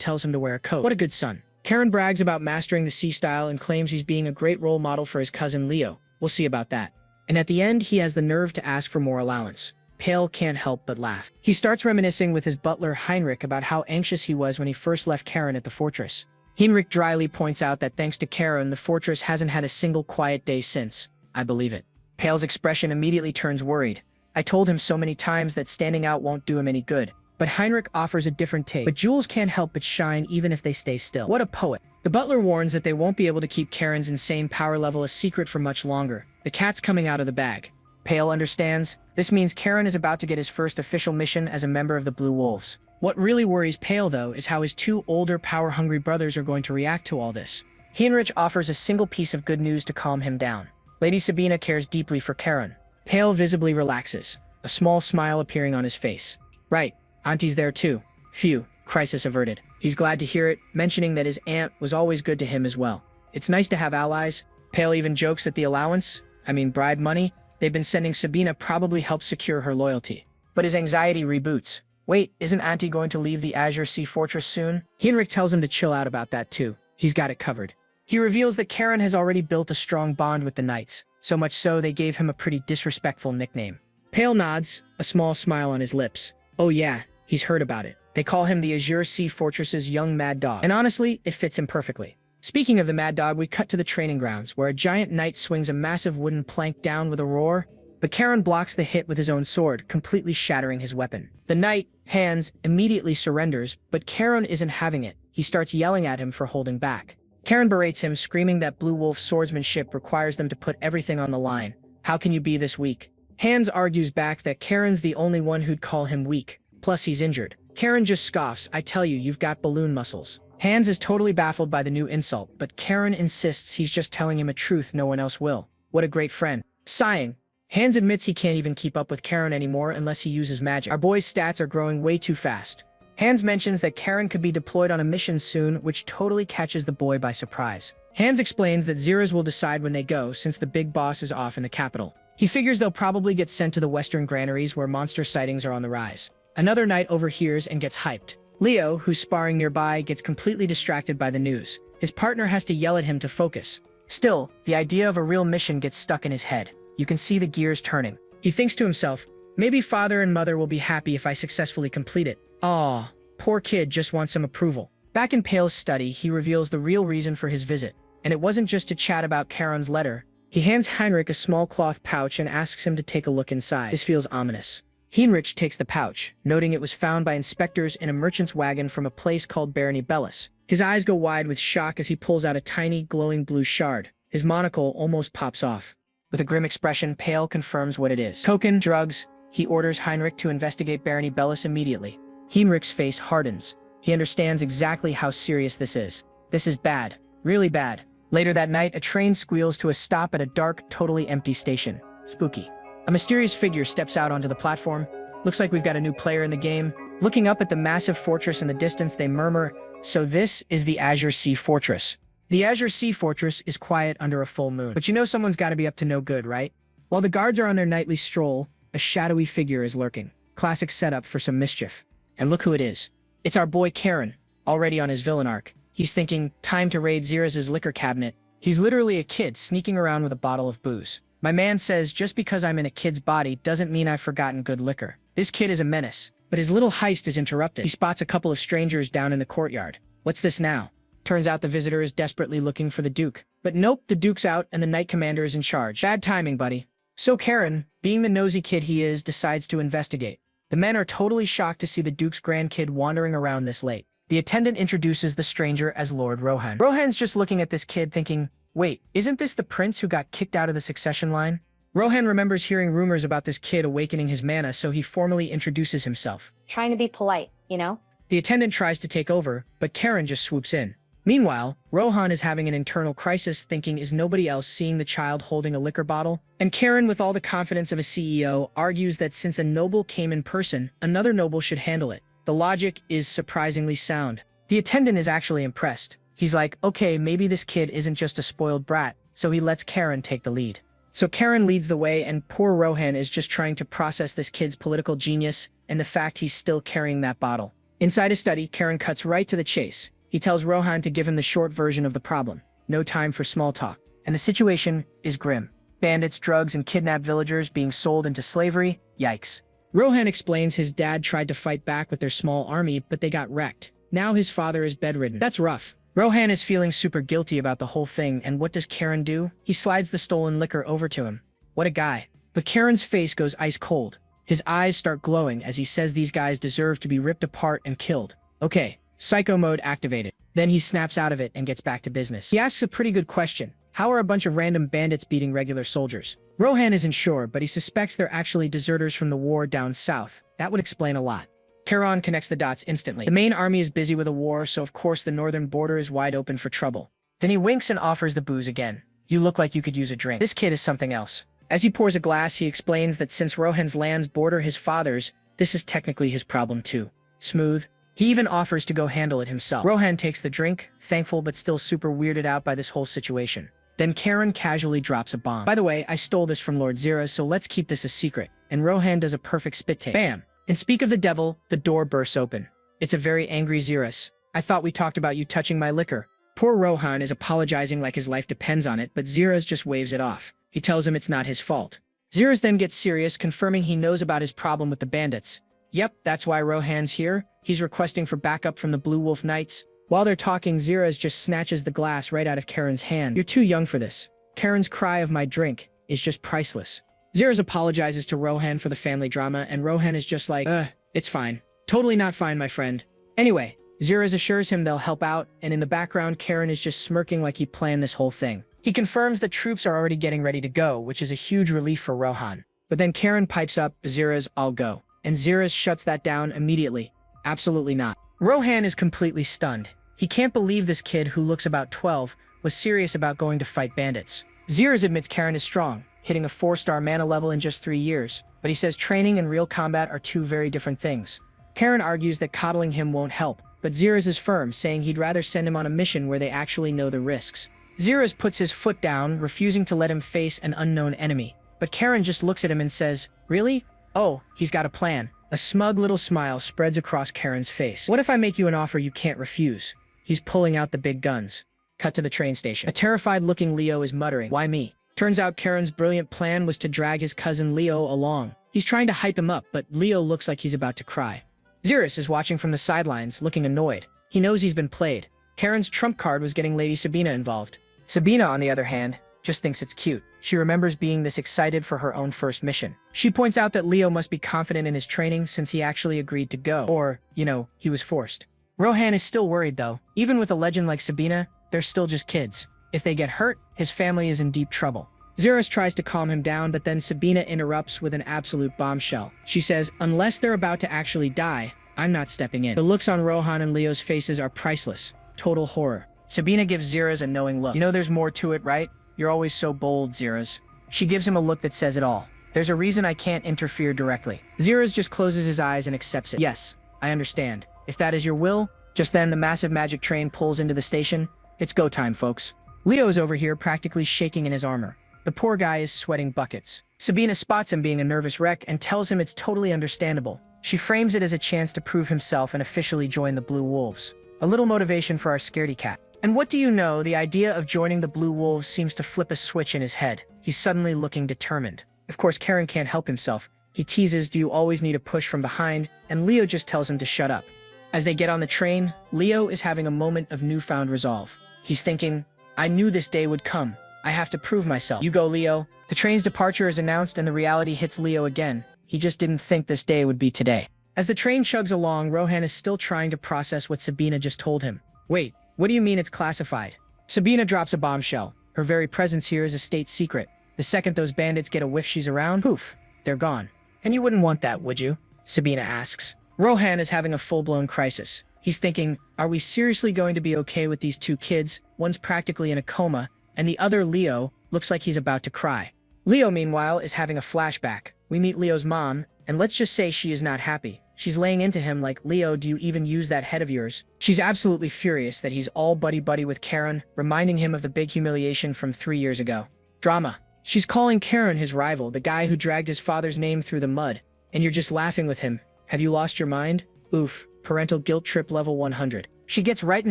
tells him to wear a coat. What a good son. Karen brags about mastering the sea style and claims he's being a great role model for his cousin Leo. We'll see about that. And at the end, he has the nerve to ask for more allowance. Pale can't help but laugh. He starts reminiscing with his butler Heinrich about how anxious he was when he first left Karen at the fortress. Heinrich dryly points out that thanks to Karen, the fortress hasn't had a single quiet day since. I believe it. Pale's expression immediately turns worried. I told him so many times that standing out won't do him any good. But Heinrich offers a different take. But jewels can't help but shine even if they stay still. What a poet. The butler warns that they won't be able to keep Karen's insane power level a secret for much longer. The cat's coming out of the bag. Pale understands. This means Karen is about to get his first official mission as a member of the Blue Wolves. What really worries Pale, though, is how his 2 older, power-hungry brothers are going to react to all this. Heinrich offers a single piece of good news to calm him down. Lady Sabina cares deeply for Karen. Pale visibly relaxes, a small smile appearing on his face. Right. Auntie's there too. Phew, crisis averted. He's glad to hear it, mentioning that his aunt was always good to him as well. It's nice to have allies. Pale even jokes that the allowance, bribe money, they've been sending Sabina probably helps secure her loyalty. But his anxiety reboots. Wait, isn't Auntie going to leave the Azure Sea Fortress soon? Heinrich tells him to chill out about that too. He's got it covered. He reveals that Karen has already built a strong bond with the knights, so much so they gave him a pretty disrespectful nickname. Pale nods, a small smile on his lips. Oh yeah, he's heard about it. They call him the Azure Sea Fortress's young mad dog. And honestly, it fits him perfectly. Speaking of the mad dog, we cut to the training grounds, where a giant knight swings a massive wooden plank down with a roar, but Karen blocks the hit with his own sword, completely shattering his weapon. The knight, Hans, immediately surrenders, but Karen isn't having it. He starts yelling at him for holding back. Karen berates him, screaming that Blue Wolf's swordsmanship requires them to put everything on the line. How can you be this weak? Hans argues back that Karen's the only one who'd call him weak, plus he's injured. Karen just scoffs, I tell you, you've got balloon muscles. Hans is totally baffled by the new insult, but Karen insists he's just telling him a truth no one else will. What a great friend. Sighing, Hans admits he can't even keep up with Karen anymore unless he uses magic. Our boy's stats are growing way too fast. Hans mentions that Karen could be deployed on a mission soon, which totally catches the boy by surprise. Hans explains that Zeras will decide when they go, since the big boss is off in the capital. He figures they'll probably get sent to the western granaries where monster sightings are on the rise. Another knight overhears and gets hyped. Leo, who's sparring nearby, gets completely distracted by the news. His partner has to yell at him to focus. Still, the idea of a real mission gets stuck in his head. You can see the gears turning. He thinks to himself, maybe father and mother will be happy if I successfully complete it. Aw, poor kid just wants some approval. Back in Pale's study, he reveals the real reason for his visit. And it wasn't just to chat about Karen's letter. He hands Heinrich a small cloth pouch and asks him to take a look inside. This feels ominous. Heinrich takes the pouch, noting it was found by inspectors in a merchant's wagon from a place called Barony Bellis. His eyes go wide with shock as he pulls out a tiny, glowing blue shard. His monocle almost pops off. With a grim expression, Pale confirms what it is. Cocaine, drugs. He orders Heinrich to investigate Barony Bellis immediately. Heinrich's face hardens. He understands exactly how serious this is. This is bad. Really bad. Later that night, a train squeals to a stop at a dark, totally empty station. Spooky. A mysterious figure steps out onto the platform. Looks like we've got a new player in the game. Looking up at the massive fortress in the distance, they murmur, so this is the Azure Sea Fortress. The Azure Sea Fortress is quiet under a full moon. But you know someone's got to be up to no good, right? While the guards are on their nightly stroll, a shadowy figure is lurking. Classic setup for some mischief. And look who it is. It's our boy Karen, already on his villain arc. He's thinking, time to raid Zeras' liquor cabinet. He's literally a kid sneaking around with a bottle of booze. My man says just because I'm in a kid's body doesn't mean I've forgotten good liquor. This kid is a menace, but his little heist is interrupted. He spots a couple of strangers down in the courtyard. What's this now? Turns out the visitor is desperately looking for the Duke. But nope, the Duke's out and the Knight Commander is in charge. Bad timing, buddy. So Karen, being the nosy kid he is, decides to investigate. The men are totally shocked to see the Duke's grandkid wandering around this late. The attendant introduces the stranger as Lord Rohan. Rohan's just looking at this kid thinking, wait, isn't this the prince who got kicked out of the succession line? Rohan remembers hearing rumors about this kid awakening his mana, so he formally introduces himself. Trying to be polite, you know? The attendant tries to take over, but Karen just swoops in. Meanwhile, Rohan is having an internal crisis, thinking, is nobody else seeing the child holding a liquor bottle? And Karen, with all the confidence of a CEO, argues that since a noble came in person, another noble should handle it. The logic is surprisingly sound. The attendant is actually impressed. He's like, okay, maybe this kid isn't just a spoiled brat, so he lets Karen take the lead. So Karen leads the way, and poor Rohan is just trying to process this kid's political genius and the fact he's still carrying that bottle. Inside his study, Karen cuts right to the chase. He tells Rohan to give him the short version of the problem. No time for small talk. And the situation is grim. Bandits, drugs, and kidnapped villagers being sold into slavery. Yikes. Rohan explains his dad tried to fight back with their small army, but they got wrecked. Now his father is bedridden. That's rough. Rohan is feeling super guilty about the whole thing, and what does Karen do? He slides the stolen liquor over to him. What a guy. But Karen's face goes ice cold. His eyes start glowing as he says these guys deserve to be ripped apart and killed. Okay, psycho mode activated. Then he snaps out of it and gets back to business. He asks a pretty good question. How are a bunch of random bandits beating regular soldiers? Rohan isn't sure, but he suspects they're actually deserters from the war down south. That would explain a lot. Karen connects the dots instantly. The main army is busy with a war, so of course the northern border is wide open for trouble. Then he winks and offers the booze again. You look like you could use a drink. This kid is something else. As he pours a glass, he explains that since Rohan's lands border his father's, this is technically his problem too. Smooth. He even offers to go handle it himself. Rohan takes the drink, thankful but still super weirded out by this whole situation. Then Karen casually drops a bomb. By the way, I stole this from Lord Zira, so let's keep this a secret. And Rohan does a perfect spit take. Bam! And speak of the devil, the door bursts open. It's a very angry Xeris. I thought we talked about you touching my liquor. Poor Rohan is apologizing like his life depends on it, but Zeros just waves it off. He tells him it's not his fault. Zeros then gets serious, confirming he knows about his problem with the bandits. Yep, that's why Rohan's here. He's requesting for backup from the Blue Wolf Knights. While they're talking, Zeros just snatches the glass right out of Karen's hand. You're too young for this. Karen's cry of my drink is just priceless. Zeros apologizes to Rohan for the family drama, and Rohan is just like, it's fine. Totally not fine, my friend. Anyway, Zeros assures him they'll help out, and in the background, Karen is just smirking like he planned this whole thing. He confirms that troops are already getting ready to go, which is a huge relief for Rohan. But then Karen pipes up, Zeros, I'll go. And Zeros shuts that down immediately. Absolutely not. Rohan is completely stunned. He can't believe this kid, who looks about 12, was serious about going to fight bandits. Zeros admits Karen is strong, hitting a 4-star mana level in just 3 years, but he says training and real combat are two very different things. Karen argues that coddling him won't help, but Zeros is firm, saying he'd rather send him on a mission where they actually know the risks. Zeros puts his foot down, refusing to let him face an unknown enemy. But Karen just looks at him and says, really? Oh, he's got a plan. A smug little smile spreads across Karen's face. What if I make you an offer you can't refuse? He's pulling out the big guns. Cut to the train station. A terrified-looking Leo is muttering, why me? Turns out Karen's brilliant plan was to drag his cousin Leo along. He's trying to hype him up, but Leo looks like he's about to cry. Zeros is watching from the sidelines, looking annoyed. He knows he's been played. Karen's trump card was getting Lady Sabina involved. Sabina, on the other hand, just thinks it's cute. She remembers being this excited for her own first mission. She points out that Leo must be confident in his training since he actually agreed to go. Or, he was forced. Rohan is still worried though. Even with a legend like Sabina, they're still just kids. If they get hurt, his family is in deep trouble. Zeros tries to calm him down, but then Sabina interrupts with an absolute bombshell. She says, unless they're about to actually die, I'm not stepping in. The looks on Rohan and Leo's faces are priceless. Total horror. Sabina gives Zeros a knowing look. You know there's more to it, right? You're always so bold, Zeros. She gives him a look that says it all. There's a reason I can't interfere directly. Zeros just closes his eyes and accepts it. Yes, I understand. If that is your will. Just then, the massive magic train pulls into the station. It's go time, folks. Leo's over here practically shaking in his armor. The poor guy is sweating buckets. Sabina spots him being a nervous wreck and tells him it's totally understandable. She frames it as a chance to prove himself and officially join the Blue Wolves. A little motivation for our scaredy cat. And what do you know, the idea of joining the Blue Wolves seems to flip a switch in his head. He's suddenly looking determined. Of course, Karen can't help himself. He teases, do you always need a push from behind? And Leo just tells him to shut up. As they get on the train, Leo is having a moment of newfound resolve. He's thinking, I knew this day would come. I have to prove myself. You go, Leo. The train's departure is announced and the reality hits Leo again. He just didn't think this day would be today. As the train chugs along, Rohan is still trying to process what Sabina just told him. Wait, what do you mean it's classified? Sabina drops a bombshell. Her very presence here is a state secret. The second those bandits get a whiff she's around, poof, they're gone. And you wouldn't want that, would you? Sabina asks. Rohan is having a full-blown crisis. He's thinking, are we seriously going to be okay with these two kids? One's practically in a coma, and the other, Leo, looks like he's about to cry. Leo, meanwhile, is having a flashback. We meet Leo's mom, and let's just say she is not happy. She's laying into him like, Leo, do you even use that head of yours? She's absolutely furious that he's all buddy-buddy with Karen, reminding him of the big humiliation from 3 years ago. Drama. She's calling Karen his rival, the guy who dragged his father's name through the mud. And you're just laughing with him. Have you lost your mind? Oof. Parental guilt trip level 100. She gets right in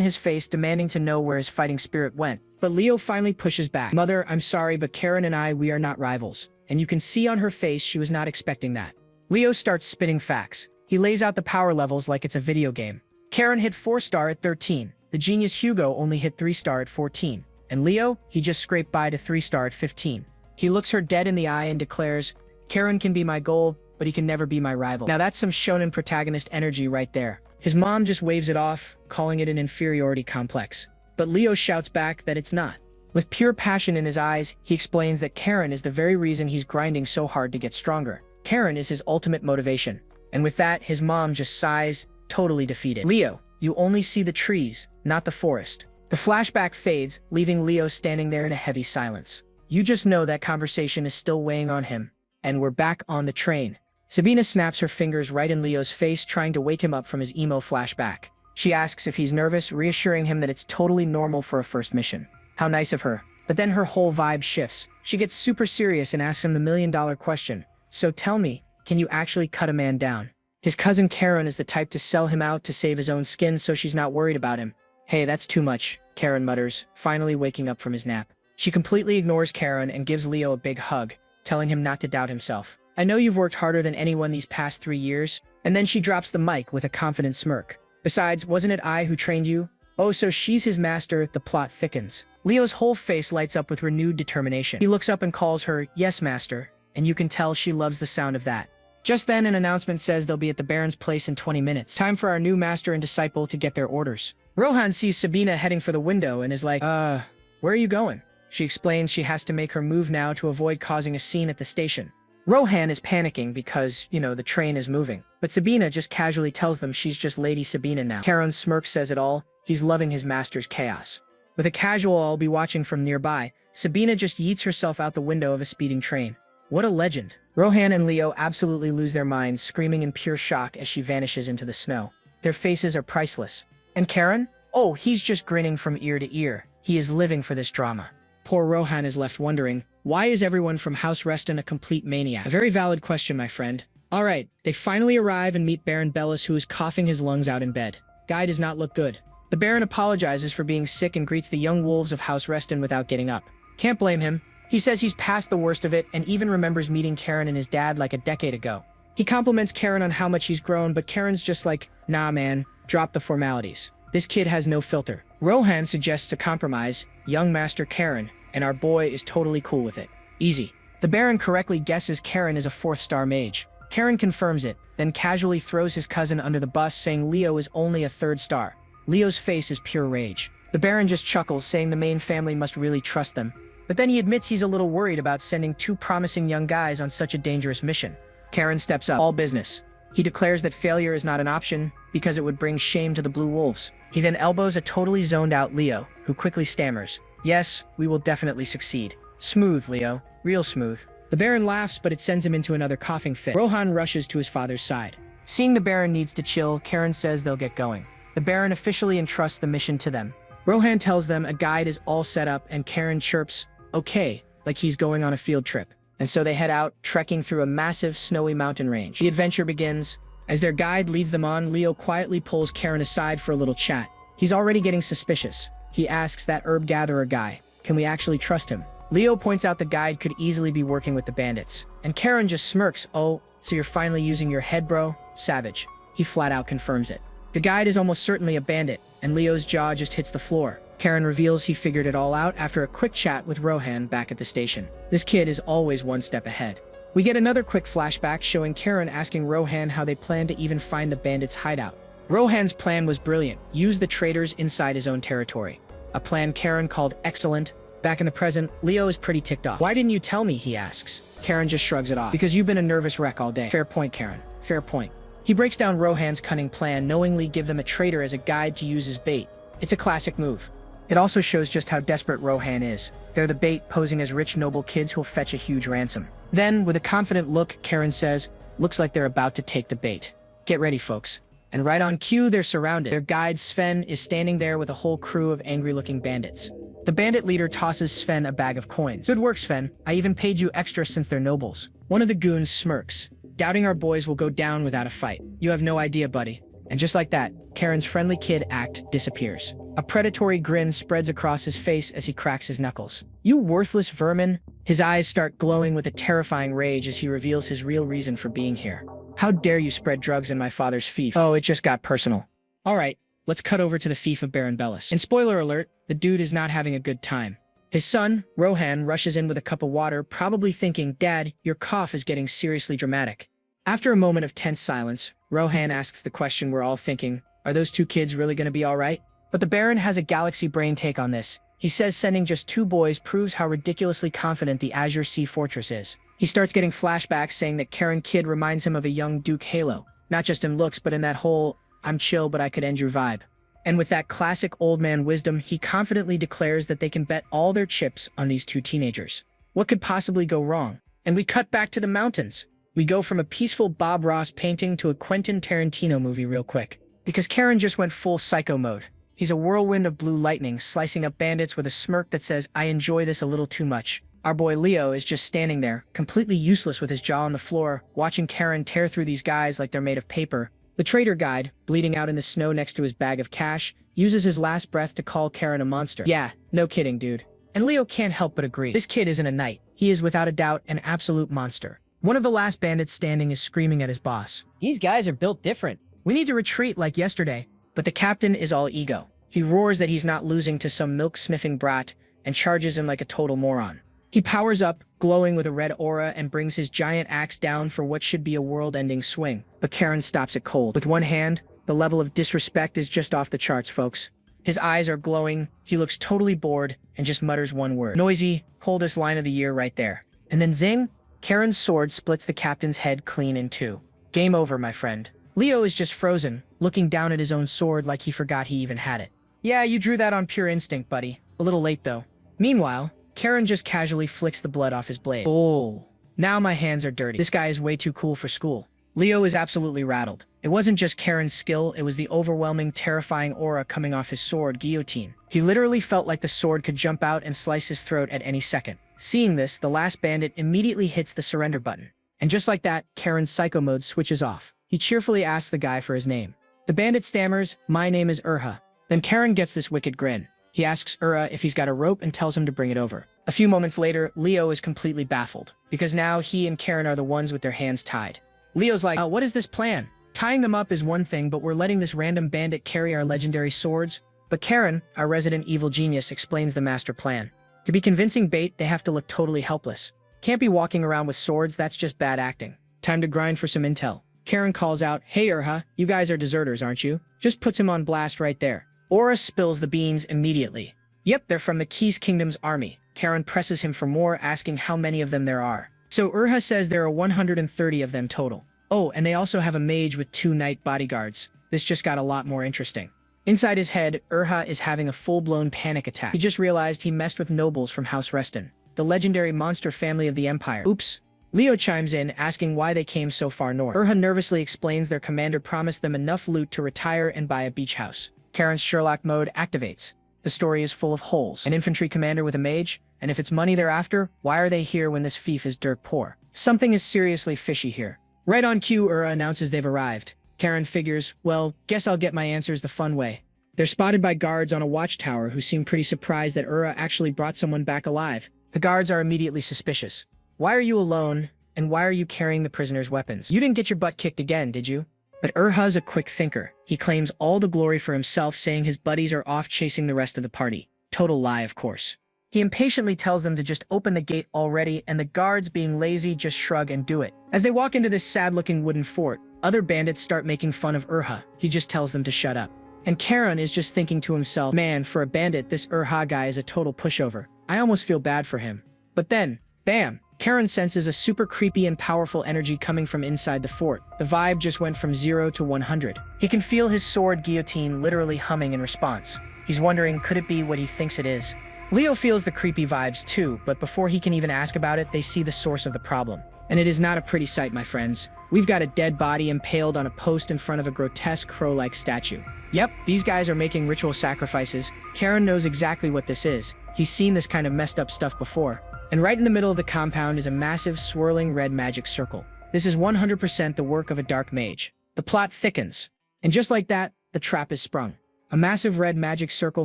his face, demanding to know where his fighting spirit went. But Leo finally pushes back. Mother, I'm sorry, but Karen and we are not rivals. And you can see on her face she was not expecting that. Leo starts spitting facts. He lays out the power levels like it's a video game. Karen hit 4-star at 13. The genius Hugo only hit 3-star at 14. And Leo, he just scraped by to 3-star at 15. He looks her dead in the eye and declares, Karen can be my goal, but he can never be my rival. Now that's some shonen protagonist energy right there. His mom just waves it off, calling it an inferiority complex. But Leo shouts back that it's not. With pure passion in his eyes, he explains that Karen is the very reason he's grinding so hard to get stronger. Karen is his ultimate motivation. And with that, his mom just sighs, totally defeated. Leo, you only see the trees, not the forest. The flashback fades, leaving Leo standing there in a heavy silence. You just know that conversation is still weighing on him. And we're back on the train. Sabina snaps her fingers right in Leo's face, trying to wake him up from his emo flashback. She asks if he's nervous, reassuring him that it's totally normal for a first mission. How nice of her. But then her whole vibe shifts. She gets super serious and asks him the million-dollar question. So tell me, can you actually cut a man down? His cousin Karen is the type to sell him out to save his own skin, so she's not worried about him. Hey, that's too much. Karen mutters, finally waking up from his nap. She completely ignores Karen and gives Leo a big hug, telling him not to doubt himself. I know you've worked harder than anyone these past 3 years. And then she drops the mic with a confident smirk. Besides, wasn't it I who trained you? Oh, so she's his master, the plot thickens. Leo's whole face lights up with renewed determination. He looks up and calls her, yes, master, and you can tell she loves the sound of that. Just then, an announcement says they'll be at the Baron's place in 20 minutes. Time for our new master and disciple to get their orders. Rohan sees Sabina heading for the window and is like, where are you going? She explains she has to make her move now to avoid causing a scene at the station. Rohan is panicking because, the train is moving. But Sabina just casually tells them she's just Lady Sabina now. Karon's smirk says it all. He's loving his master's chaos. With a casual I'll be watching from nearby, Sabina just yeets herself out the window of a speeding train. What a legend. Rohan and Leo absolutely lose their minds, screaming in pure shock as she vanishes into the snow. Their faces are priceless. And Karen? Oh, he's just grinning from ear to ear. He is living for this drama. Poor Rohan is left wondering, why is everyone from House Reston a complete maniac? A very valid question, my friend. Alright, they finally arrive and meet Baron Bellis, who is coughing his lungs out in bed. Guy does not look good. The Baron apologizes for being sick and greets the young wolves of House Reston without getting up. Can't blame him. He says he's past the worst of it and even remembers meeting Karen and his dad like a decade ago. He compliments Karen on how much he's grown, but Karen's just like, nah man, drop the formalities. This kid has no filter. Rohan suggests a compromise, young Master Karen, and our boy is totally cool with it. Easy. The Baron correctly guesses Karen is a 4th-star mage. Karen confirms it, then casually throws his cousin under the bus, saying Leo is only a 3rd star. Leo's face is pure rage. The Baron just chuckles, saying the main family must really trust them. But then he admits he's a little worried about sending 2 promising young guys on such a dangerous mission. Karen steps up. All business. He declares that failure is not an option because it would bring shame to the Blue Wolves. He then elbows a totally zoned-out Leo, who quickly stammers, yes, we will definitely succeed. Smooth, Leo. Real smooth. The Baron laughs, but it sends him into another coughing fit. Rohan rushes to his father's side. Seeing the Baron needs to chill, Karen says they'll get going. The Baron officially entrusts the mission to them. Rohan tells them a guide is all set up, and Karen chirps, okay, like he's going on a field trip. And so they head out, trekking through a massive, snowy mountain range. The adventure begins. As their guide leads them on, Leo quietly pulls Karen aside for a little chat. He's already getting suspicious. He asks that herb gatherer guy, can we actually trust him? Leo points out the guide could easily be working with the bandits. And Karen just smirks, oh, so you're finally using your head, bro? Savage. He flat out confirms it. The guide is almost certainly a bandit, and Leo's jaw just hits the floor. Karen reveals he figured it all out after a quick chat with Rohan back at the station. This kid is always one step ahead. We get another quick flashback showing Karen asking Rohan how they plan to even find the bandits' hideout. Rohan's plan was brilliant. Use the traitors inside his own territory. A plan Karen called excellent. Back in the present, Leo is pretty ticked off. Why didn't you tell me, he asks. Karen just shrugs it off. Because you've been a nervous wreck all day. Fair point, Karen. Fair point. He breaks down Rohan's cunning plan, knowingly give them a traitor as a guide to use as bait. It's a classic move. It also shows just how desperate Rohan is. They're the bait, posing as rich, noble kids who'll fetch a huge ransom. Then, with a confident look, Karen says, looks like they're about to take the bait. Get ready, folks. And right on cue, they're surrounded. Their guide, Sven, is standing there with a whole crew of angry-looking bandits. The bandit leader tosses Sven a bag of coins. Good work, Sven. I even paid you extra since they're nobles. One of the goons smirks, doubting our boys will go down without a fight. You have no idea, buddy. And just like that, Karen's friendly kid act disappears. A predatory grin spreads across his face as he cracks his knuckles. You worthless vermin! His eyes start glowing with a terrifying rage as he reveals his real reason for being here. How dare you spread drugs in my father's fief? Oh, it just got personal. Alright, let's cut over to the fief of Baron Bellis. And spoiler alert, the dude is not having a good time. His son, Rohan, rushes in with a cup of water, probably thinking, Dad, your cough is getting seriously dramatic. After a moment of tense silence, Rohan asks the question we're all thinking, are those 2 kids really going to be alright? But the Baron has a galaxy brain take on this. He says sending just 2 boys proves how ridiculously confident the Azure Sea Fortress is. He starts getting flashbacks saying that Karen Kid reminds him of a young Duke Halo. Not just in looks, but in that whole, I'm chill but I could end your vibe. And with that classic old man wisdom, he confidently declares that they can bet all their chips on these 2 teenagers. What could possibly go wrong? And we cut back to the mountains. We go from a peaceful Bob Ross painting to a Quentin Tarantino movie real quick. Because Karen just went full psycho mode. He's a whirlwind of blue lightning, slicing up bandits with a smirk that says, I enjoy this a little too much. Our boy Leo is just standing there, completely useless with his jaw on the floor, watching Karen tear through these guys like they're made of paper. The trader guide, bleeding out in the snow next to his bag of cash, uses his last breath to call Karen a monster. Yeah, no kidding, dude. And Leo can't help but agree. This kid isn't a knight. He is without a doubt an absolute monster. One of the last bandits standing is screaming at his boss. These guys are built different. We need to retreat like yesterday. But the captain is all ego. He roars that he's not losing to some milk-sniffing brat and charges him like a total moron. He powers up, glowing with a red aura, and brings his giant axe down for what should be a world-ending swing. But Karen stops it cold. With one hand, the level of disrespect is just off the charts, folks. His eyes are glowing, he looks totally bored, and just mutters one word. Noisy, coldest line of the year right there. And then zing! Karen's sword splits the captain's head clean in two. Game over, my friend. Leo is just frozen, looking down at his own sword like he forgot he even had it. Yeah, you drew that on pure instinct, buddy. A little late, though. Meanwhile, Karen just casually flicks the blood off his blade. Oh, now my hands are dirty. This guy is way too cool for school. Leo is absolutely rattled. It wasn't just Karen's skill, it was the overwhelming, terrifying aura coming off his sword, guillotine. He literally felt like the sword could jump out and slice his throat at any second. Seeing this, the last bandit immediately hits the surrender button. And just like that, Karen's psycho mode switches off. He cheerfully asks the guy for his name. The bandit stammers, "My name is Urha." Then Karen gets this wicked grin. He asks Urha if he's got a rope and tells him to bring it over. A few moments later, Leo is completely baffled, because now he and Karen are the ones with their hands tied. Leo's like, what is this plan? Tying them up is one thing, but we're letting this random bandit carry our legendary swords? But Karen, our resident evil genius, explains the master plan. To be convincing bait, they have to look totally helpless. Can't be walking around with swords, that's just bad acting. Time to grind for some intel. Karen calls out, "Hey Urha, you guys are deserters, aren't you?" Just puts him on blast right there. Aura spills the beans immediately. Yep, they're from the Keys Kingdom's army. Karen presses him for more, asking how many of them there are. So Urha says there are 130 of them total. Oh, and they also have a mage with 2 knight bodyguards. This just got a lot more interesting. Inside his head, Urha is having a full-blown panic attack. He just realized he messed with nobles from House Reston, the legendary monster family of the Empire. Oops. Leo chimes in, asking why they came so far north. Urha nervously explains their commander promised them enough loot to retire and buy a beach house. Karen's Sherlock mode activates. The story is full of holes. An infantry commander with a mage? And if it's money they're after, why are they here when this fief is dirt poor? Something is seriously fishy here. Right on cue, Urha announces they've arrived. Karen figures, well, guess I'll get my answers the fun way. They're spotted by guards on a watchtower who seem pretty surprised that Urha actually brought someone back alive. The guards are immediately suspicious. Why are you alone, and why are you carrying the prisoner's weapons? You didn't get your butt kicked again, did you? But Urha's a quick thinker. He claims all the glory for himself, saying his buddies are off chasing the rest of the party. Total lie, of course. He impatiently tells them to just open the gate already, and the guards, being lazy, just shrug and do it. As they walk into this sad-looking wooden fort, other bandits start making fun of Urha. He just tells them to shut up. And Karen is just thinking to himself, man, for a bandit, this Urha guy is a total pushover. I almost feel bad for him. But then, bam! Karen senses a super creepy and powerful energy coming from inside the fort. The vibe just went from 0 to 100. He can feel his sword guillotine literally humming in response. He's wondering, could it be what he thinks it is? Leo feels the creepy vibes too, but before he can even ask about it, they see the source of the problem. And it is not a pretty sight, my friends. We've got a dead body impaled on a post in front of a grotesque crow-like statue. Yep, these guys are making ritual sacrifices. Karen knows exactly what this is. He's seen this kind of messed up stuff before. And right in the middle of the compound is a massive, swirling red magic circle. This is 100% the work of a dark mage. The plot thickens. And just like that, the trap is sprung. A massive red magic circle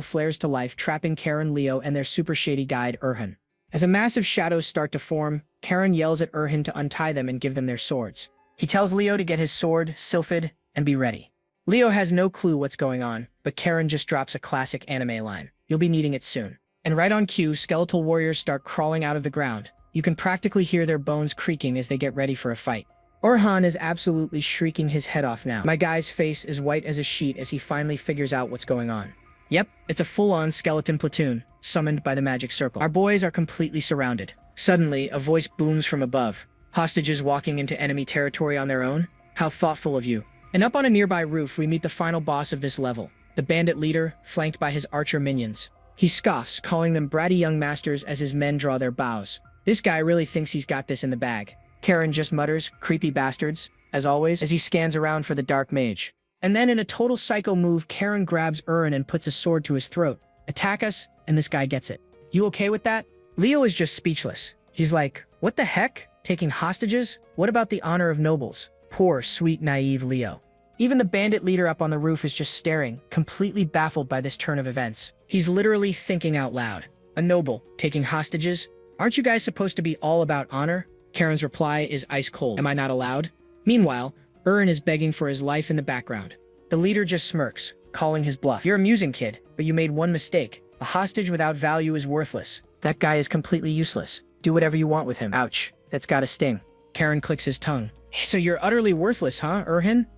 flares to life, trapping Karen, Leo, and their super shady guide, Urhan. As a massive shadows start to form, Karen yells at Urhan to untie them and give them their swords. He tells Leo to get his sword, Sylphid, and be ready. Leo has no clue what's going on, but Karen just drops a classic anime line. You'll be needing it soon. And right on cue, skeletal warriors start crawling out of the ground. You can practically hear their bones creaking as they get ready for a fight. Urhan is absolutely shrieking his head off now. My guy's face is white as a sheet as he finally figures out what's going on. Yep, it's a full-on skeleton platoon, summoned by the magic circle. Our boys are completely surrounded. Suddenly, a voice booms from above. Hostages walking into enemy territory on their own? How thoughtful of you. And up on a nearby roof, we meet the final boss of this level, the bandit leader, flanked by his archer minions. He scoffs, calling them bratty young masters as his men draw their bows. This guy really thinks he's got this in the bag. Karen just mutters, creepy bastards, as always, as he scans around for the dark mage. And then in a total psycho move, Karen grabs Urhan and puts a sword to his throat. Attack us, and this guy gets it. You okay with that? Leo is just speechless. He's like, what the heck? Taking hostages? What about the honor of nobles? Poor, sweet, naive Leo. Even the bandit leader up on the roof is just staring, completely baffled by this turn of events. He's literally thinking out loud. A noble, taking hostages? Aren't you guys supposed to be all about honor? Karen's reply is ice cold. Am I not allowed? Meanwhile, Urin is begging for his life in the background. The leader just smirks, calling his bluff. You're amusing, kid, but you made one mistake. A hostage without value is worthless. That guy is completely useless. Do whatever you want with him. Ouch, that's gotta sting. Karen clicks his tongue. So you're utterly worthless, huh, Urhin?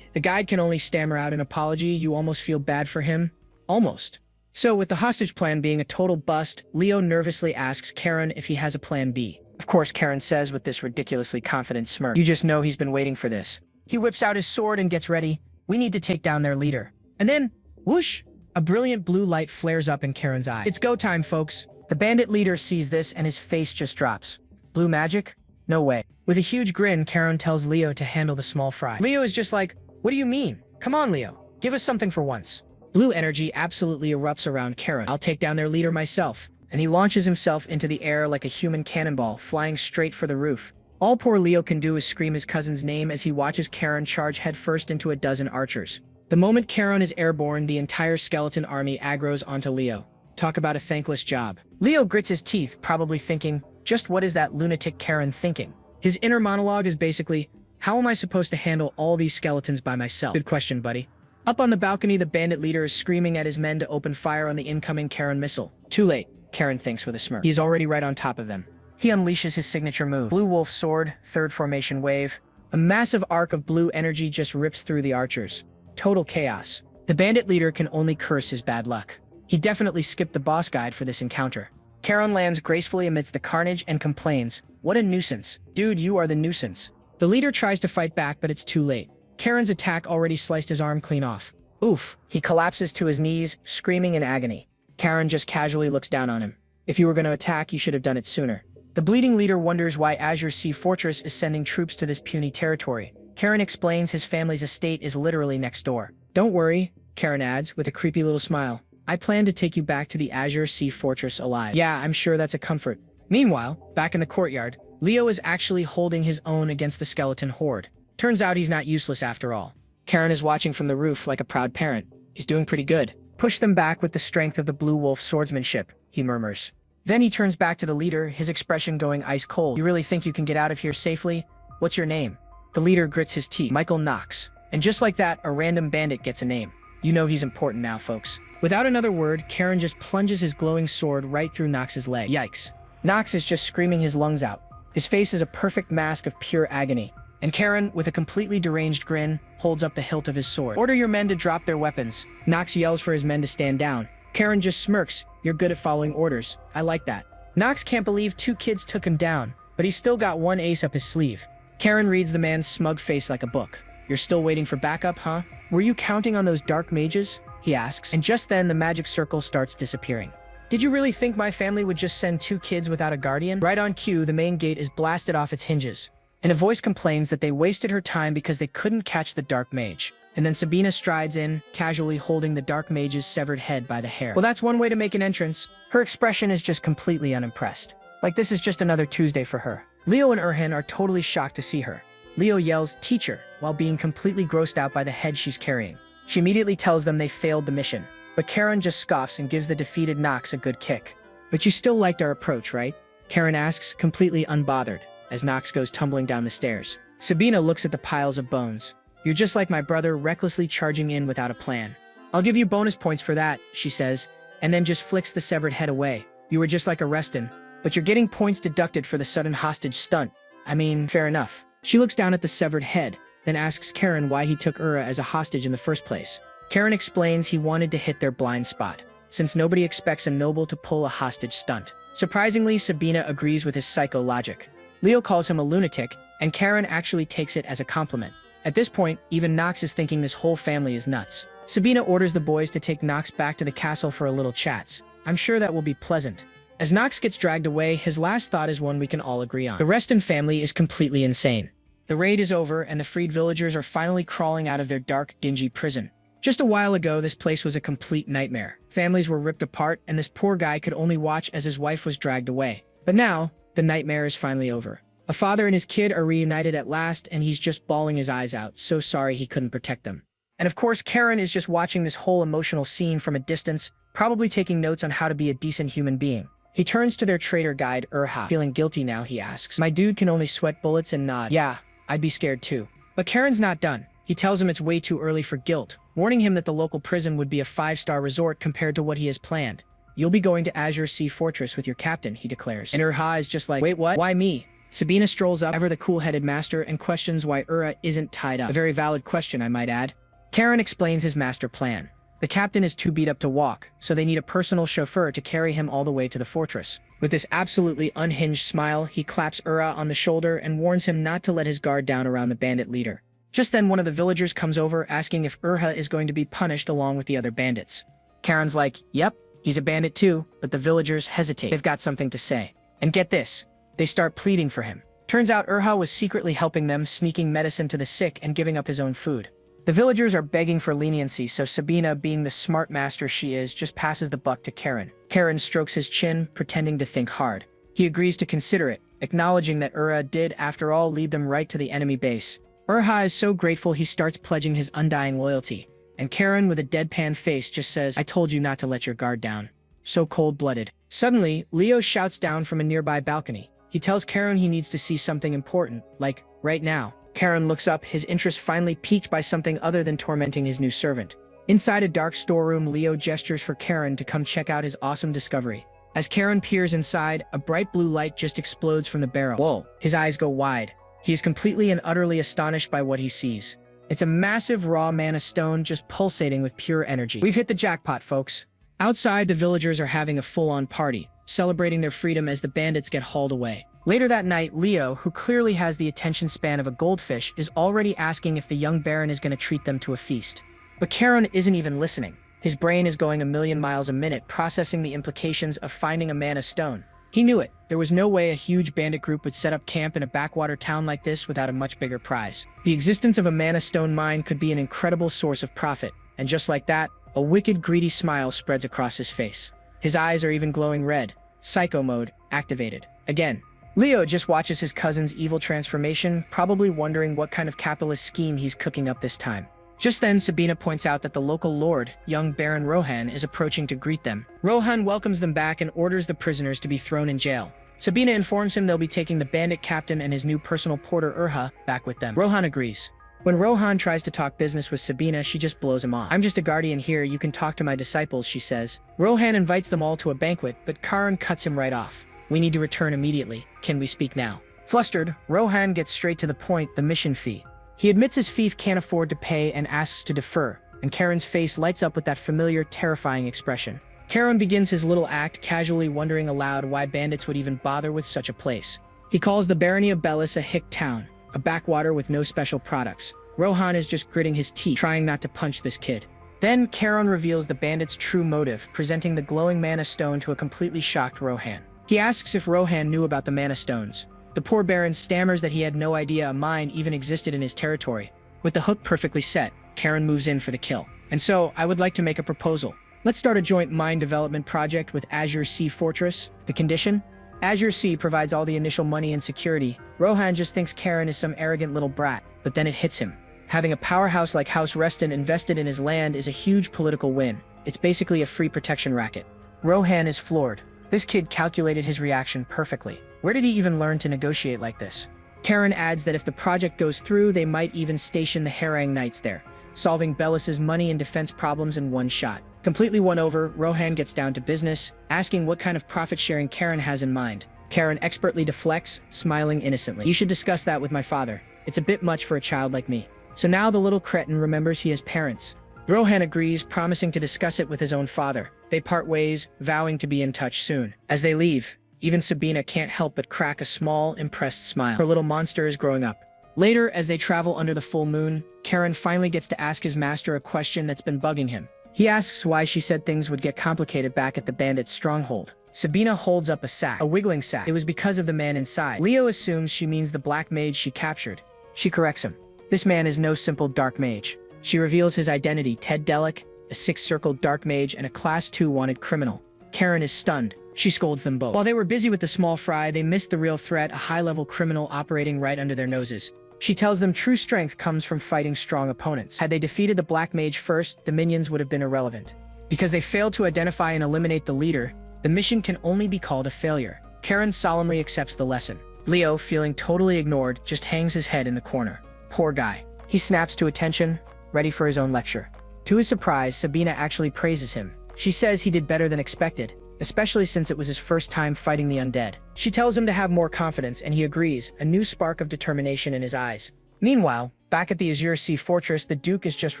The guide can only stammer out an apology. You almost feel bad for him. Almost. So with the hostage plan being a total bust, Leo nervously asks Karen if he has a plan B. Of course, Karen says with this ridiculously confident smirk. You just know he's been waiting for this. He whips out his sword and gets ready. We need to take down their leader. And then, whoosh, a brilliant blue light flares up in Karen's eye. It's go time, folks. The bandit leader sees this and his face just drops. Blue magic? No way. With a huge grin, Karen tells Leo to handle the small fry. Leo is just like, what do you mean? Come on, Leo. Give us something for once. Blue energy absolutely erupts around Karen. I'll take down their leader myself. And he launches himself into the air like a human cannonball, flying straight for the roof. All poor Leo can do is scream his cousin's name as he watches Karen charge headfirst into a dozen archers. The moment Karen is airborne, the entire skeleton army aggroes onto Leo. Talk about a thankless job. Leo grits his teeth, probably thinking, just what is that lunatic Karen thinking? His inner monologue is basically, how am I supposed to handle all these skeletons by myself? Good question, buddy. Up on the balcony, the bandit leader is screaming at his men to open fire on the incoming Karen missile. Too late, Karen thinks with a smirk. He's already right on top of them. He unleashes his signature move. Blue Wolf Sword, third formation wave. A massive arc of blue energy just rips through the archers. Total chaos. The bandit leader can only curse his bad luck. He definitely skipped the boss guide for this encounter. Karen lands gracefully amidst the carnage and complains, what a nuisance. Dude, you are the nuisance. The leader tries to fight back, but it's too late. Karen's attack already sliced his arm clean off. Oof. He collapses to his knees, screaming in agony. Karen just casually looks down on him. If you were going to attack, you should have done it sooner. The bleeding leader wonders why Azure Sea Fortress is sending troops to this puny territory. Karen explains his family's estate is literally next door. Don't worry, Karen adds with a creepy little smile. I plan to take you back to the Azure Sea Fortress alive. Yeah, I'm sure that's a comfort. Meanwhile, back in the courtyard, Leo is actually holding his own against the skeleton horde. Turns out he's not useless after all. Karen is watching from the roof like a proud parent. He's doing pretty good. Push them back with the strength of the Blue Wolf swordsmanship, he murmurs. Then he turns back to the leader, his expression going ice cold. You really think you can get out of here safely? What's your name? The leader grits his teeth. Michael Knox. And just like that, a random bandit gets a name. You know he's important now, folks. Without another word, Karen just plunges his glowing sword right through Knox's leg. Yikes. Knox is just screaming his lungs out. His face is a perfect mask of pure agony. And Karen, with a completely deranged grin, holds up the hilt of his sword. Order your men to drop their weapons. Knox yells for his men to stand down. Karen just smirks. You're good at following orders. I like that. Knox can't believe 2 kids took him down, but he's still got one ace up his sleeve. Karen reads the man's smug face like a book. You're still waiting for backup, huh? Were you counting on those dark mages? He asks. And just then, the magic circle starts disappearing. Did you really think my family would just send 2 kids without a guardian? Right on cue, the main gate is blasted off its hinges. And a voice complains that they wasted her time because they couldn't catch the dark mage. And then Sabina strides in, casually holding the dark mage's severed head by the hair. Well, that's one way to make an entrance. Her expression is just completely unimpressed. Like this is just another Tuesday for her. Leo and Urhin are totally shocked to see her. Leo yells, teacher, while being completely grossed out by the head she's carrying. She immediately tells them they failed the mission. But Karen just scoffs and gives the defeated Knox a good kick. But you still liked our approach, right? Karen asks, completely unbothered, as Knox goes tumbling down the stairs. Sabina looks at the piles of bones. You're just like my brother, recklessly charging in without a plan. I'll give you bonus points for that, she says, and then just flicks the severed head away. You were just like Arrestin, but you're getting points deducted for the sudden hostage stunt. I mean, fair enough. She looks down at the severed head, then asks Karen why he took Ura as a hostage in the first place. Karen explains he wanted to hit their blind spot, since nobody expects a noble to pull a hostage stunt. Surprisingly, Sabina agrees with his psycho logic. Leo calls him a lunatic, and Karen actually takes it as a compliment. At this point, even Knox is thinking this whole family is nuts. Sabina orders the boys to take Knox back to the castle for a little chats. I'm sure that will be pleasant. As Knox gets dragged away, his last thought is one we can all agree on. The Reston family is completely insane. The raid is over, and the freed villagers are finally crawling out of their dark, dingy prison. Just a while ago, this place was a complete nightmare. Families were ripped apart, and this poor guy could only watch as his wife was dragged away. But now, the nightmare is finally over. A father and his kid are reunited at last, and he's just bawling his eyes out, so sorry he couldn't protect them. And of course, Karen is just watching this whole emotional scene from a distance, probably taking notes on how to be a decent human being. He turns to their trader guide, Urha. Feeling guilty now, he asks. My dude can only sweat bullets and nod. Yeah, I'd be scared too. But Karen's not done. He tells him it's way too early for guilt, warning him that the local prison would be a 5-star resort compared to what he has planned. You'll be going to Azure Sea Fortress with your captain, he declares. And Urha is just like, wait, what? Why me? Sabina strolls up, ever the cool-headed master, and questions why Ura isn't tied up. A very valid question, I might add. Karen explains his master plan. The captain is too beat up to walk, so they need a personal chauffeur to carry him all the way to the fortress. With this absolutely unhinged smile, he claps Ura on the shoulder and warns him not to let his guard down around the bandit leader. Just then, one of the villagers comes over, asking if Urha is going to be punished along with the other bandits. Karen's like, yep, he's a bandit too, but the villagers hesitate. They've got something to say. And get this, they start pleading for him. Turns out Urha was secretly helping them, sneaking medicine to the sick and giving up his own food. The villagers are begging for leniency, so Sabina, being the smart master she is, just passes the buck to Karen. Karen strokes his chin, pretending to think hard. He agrees to consider it, acknowledging that Urha did, after all, lead them right to the enemy base. Urha is so grateful he starts pledging his undying loyalty. And Karen, with a deadpan face, just says, I told you not to let your guard down. So cold-blooded. Suddenly, Leo shouts down from a nearby balcony. He tells Karen he needs to see something important, like, right now. Karen looks up, his interest finally piqued by something other than tormenting his new servant. Inside a dark storeroom, Leo gestures for Karen to come check out his awesome discovery. As Karen peers inside, a bright blue light just explodes from the barrel. Whoa! His eyes go wide. He is completely and utterly astonished by what he sees. It's a massive raw mana stone just pulsating with pure energy. We've hit the jackpot, folks. Outside, the villagers are having a full-on party, celebrating their freedom as the bandits get hauled away. Later that night, Leo, who clearly has the attention span of a goldfish, is already asking if the young baron is going to treat them to a feast. But Karen isn't even listening. His brain is going a million miles a minute, processing the implications of finding a mana stone. He knew it. There was no way a huge bandit group would set up camp in a backwater town like this without a much bigger prize. The existence of a mana stone mine could be an incredible source of profit, and just like that, a wicked, greedy smile spreads across his face. His eyes are even glowing red. Psycho mode activated. Again. Leo just watches his cousin's evil transformation, probably wondering what kind of capitalist scheme he's cooking up this time. Just then, Sabina points out that the local lord, young Baron Rohan, is approaching to greet them. Rohan welcomes them back and orders the prisoners to be thrown in jail. Sabina informs him they'll be taking the bandit captain and his new personal porter Urha back with them. Rohan agrees. When Rohan tries to talk business with Sabina, she just blows him off. I'm just a guardian here, you can talk to my disciples, she says. Rohan invites them all to a banquet, but Karen cuts him right off. We need to return immediately. Can we speak now? Flustered, Rohan gets straight to the point, the mission fee. He admits his fief can't afford to pay and asks to defer, and Karen's face lights up with that familiar, terrifying expression. Karen begins his little act, casually wondering aloud why bandits would even bother with such a place. He calls the barony of Bellis a hick town, a backwater with no special products. Rohan is just gritting his teeth, trying not to punch this kid. Then Karen reveals the bandit's true motive, presenting the glowing mana stone to a completely shocked Rohan. He asks if Rohan knew about the mana stones. The poor Baron stammers that he had no idea a mine even existed in his territory. With the hook perfectly set, Karen moves in for the kill. And so, I would like to make a proposal. Let's start a joint mine development project with Azure Sea Fortress. The condition? Azure Sea provides all the initial money and security. Rohan just thinks Karen is some arrogant little brat, but then it hits him. Having a powerhouse like House Reston invested in his land is a huge political win. It's basically a free protection racket. Rohan is floored. This kid calculated his reaction perfectly. Where did he even learn to negotiate like this? Karen adds that if the project goes through, they might even station the Harang Knights there, solving Bellis's money and defense problems in one shot. Completely won over, Rohan gets down to business, asking what kind of profit-sharing Karen has in mind. Karen expertly deflects, smiling innocently. You should discuss that with my father. It's a bit much for a child like me. So now the little cretin remembers he has parents. Rohan agrees, promising to discuss it with his own father. They part ways, vowing to be in touch soon. As they leave, even Sabina can't help but crack a small, impressed smile. Her little monster is growing up. Later, as they travel under the full moon, Karen finally gets to ask his master a question that's been bugging him. He asks why she said things would get complicated back at the bandits' stronghold. Sabina holds up a sack, a wiggling sack. It was because of the man inside. Leo assumes she means the black mage she captured. She corrects him. This man is no simple dark mage. She reveals his identity, Ted Delic, a six-circled dark mage and a Class 2 wanted criminal. Karen is stunned. She scolds them both. While they were busy with the small fry, they missed the real threat, a high-level criminal operating right under their noses. She tells them true strength comes from fighting strong opponents. Had they defeated the Black Mage first, the minions would have been irrelevant. Because they failed to identify and eliminate the leader, the mission can only be called a failure. Karen solemnly accepts the lesson. Leo, feeling totally ignored, just hangs his head in the corner. Poor guy. He snaps to attention, ready for his own lecture. To his surprise, Sabina actually praises him. She says he did better than expected, especially since it was his first time fighting the undead. She tells him to have more confidence, and he agrees, a new spark of determination in his eyes. Meanwhile, back at the Azure Sea Fortress, the Duke is just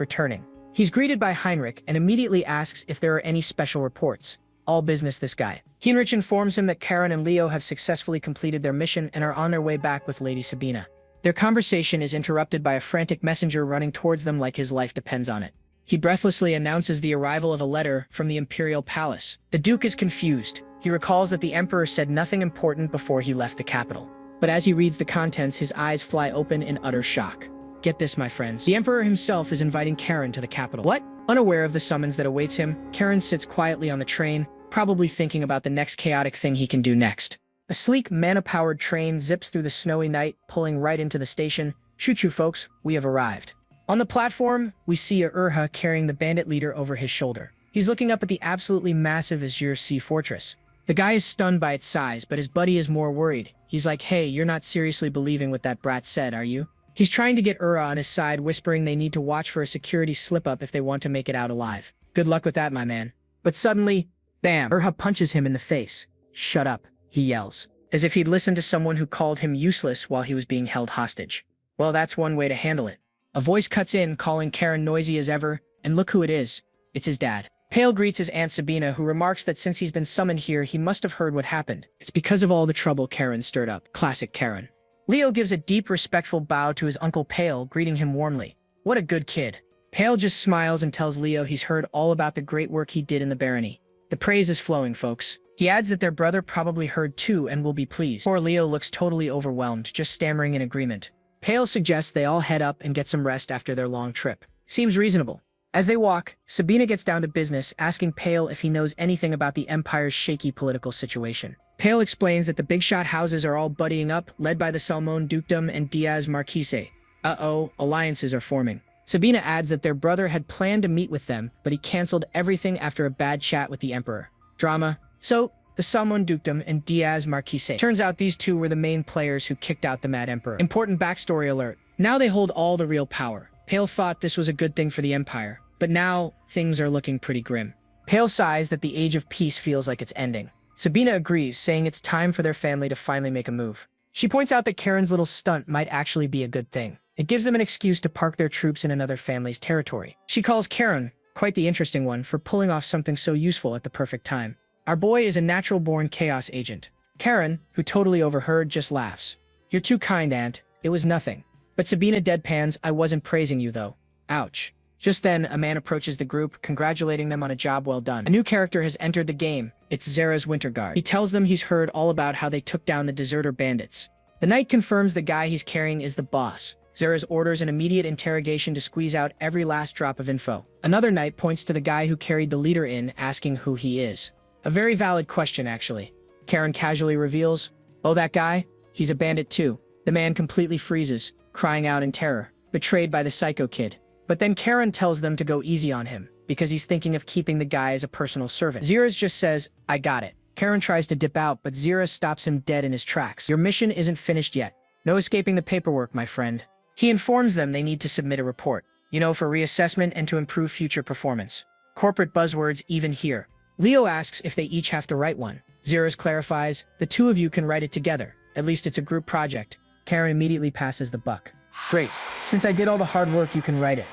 returning. He's greeted by Heinrich and immediately asks if there are any special reports. All business, this guy. Heinrich informs him that Karen and Leo have successfully completed their mission and are on their way back with Lady Sabina. Their conversation is interrupted by a frantic messenger running towards them like his life depends on it. He breathlessly announces the arrival of a letter from the Imperial Palace. The Duke is confused. He recalls that the Emperor said nothing important before he left the capital. But as he reads the contents, his eyes fly open in utter shock. Get this, my friends. The Emperor himself is inviting Karen to the capital. What? Unaware of the summons that awaits him, Karen sits quietly on the train, probably thinking about the next chaotic thing he can do next. A sleek, mana-powered train zips through the snowy night, pulling right into the station. Choo-choo, folks, we have arrived. On the platform, we see Urha carrying the bandit leader over his shoulder. He's looking up at the absolutely massive Azure Sea Fortress. The guy is stunned by its size, but his buddy is more worried. He's like, hey, you're not seriously believing what that brat said, are you? He's trying to get Urha on his side, whispering they need to watch for a security slip-up if they want to make it out alive. Good luck with that, my man. But suddenly, bam, Urha punches him in the face. Shut up, he yells, as if he'd listened to someone who called him useless while he was being held hostage. Well, that's one way to handle it. A voice cuts in, calling Karen noisy as ever, and look who it is. It's his dad. Pale greets his Aunt Sabina, who remarks that since he's been summoned here, he must have heard what happened. It's because of all the trouble Karen stirred up. Classic Karen. Leo gives a deep, respectful bow to his Uncle Pale, greeting him warmly. What a good kid. Pale just smiles and tells Leo he's heard all about the great work he did in the barony. The praise is flowing, folks. He adds that their brother probably heard too and will be pleased. Poor Leo looks totally overwhelmed, just stammering in agreement. Pale suggests they all head up and get some rest after their long trip. Seems reasonable. As they walk, Sabina gets down to business, asking Pale if he knows anything about the Empire's shaky political situation. Pale explains that the big shot houses are all buddying up, led by the Salmon Dukedom and Diaz Marquise. Uh-oh, alliances are forming. Sabina adds that their brother had planned to meet with them, but he canceled everything after a bad chat with the Emperor. Drama. So, the Salmon Dukedom and Diaz Marquise. Turns out these two were the main players who kicked out the Mad Emperor. Important backstory alert. Now they hold all the real power. Pale thought this was a good thing for the Empire, but now things are looking pretty grim. Pale sighs that the age of peace feels like it's ending. Sabina agrees, saying it's time for their family to finally make a move. She points out that Karen's little stunt might actually be a good thing. It gives them an excuse to park their troops in another family's territory. She calls Karen, quite the interesting one, for pulling off something so useful at the perfect time. Our boy is a natural-born chaos agent. Karen, who totally overheard, just laughs. You're too kind, Aunt. It was nothing. But Sabina deadpans, I wasn't praising you, though. Ouch. Just then, a man approaches the group, congratulating them on a job well done. A new character has entered the game. It's Zera's Winterguard. He tells them he's heard all about how they took down the deserter bandits. The knight confirms the guy he's carrying is the boss. Zera's orders an immediate interrogation to squeeze out every last drop of info. Another knight points to the guy who carried the leader in, asking who he is. A very valid question, actually. Karen casually reveals, oh, that guy? He's a bandit too. The man completely freezes, crying out in terror, betrayed by the psycho kid. But then Karen tells them to go easy on him, because he's thinking of keeping the guy as a personal servant. Zera just says, I got it. Karen tries to dip out, but Zera stops him dead in his tracks. Your mission isn't finished yet. No escaping the paperwork, my friend. He informs them they need to submit a report, for reassessment and to improve future performance. Corporate buzzwords even here. Leo asks if they each have to write one. Zera clarifies, the two of you can write it together. At least it's a group project. Karen immediately passes the buck. Great. Since I did all the hard work, you can write it.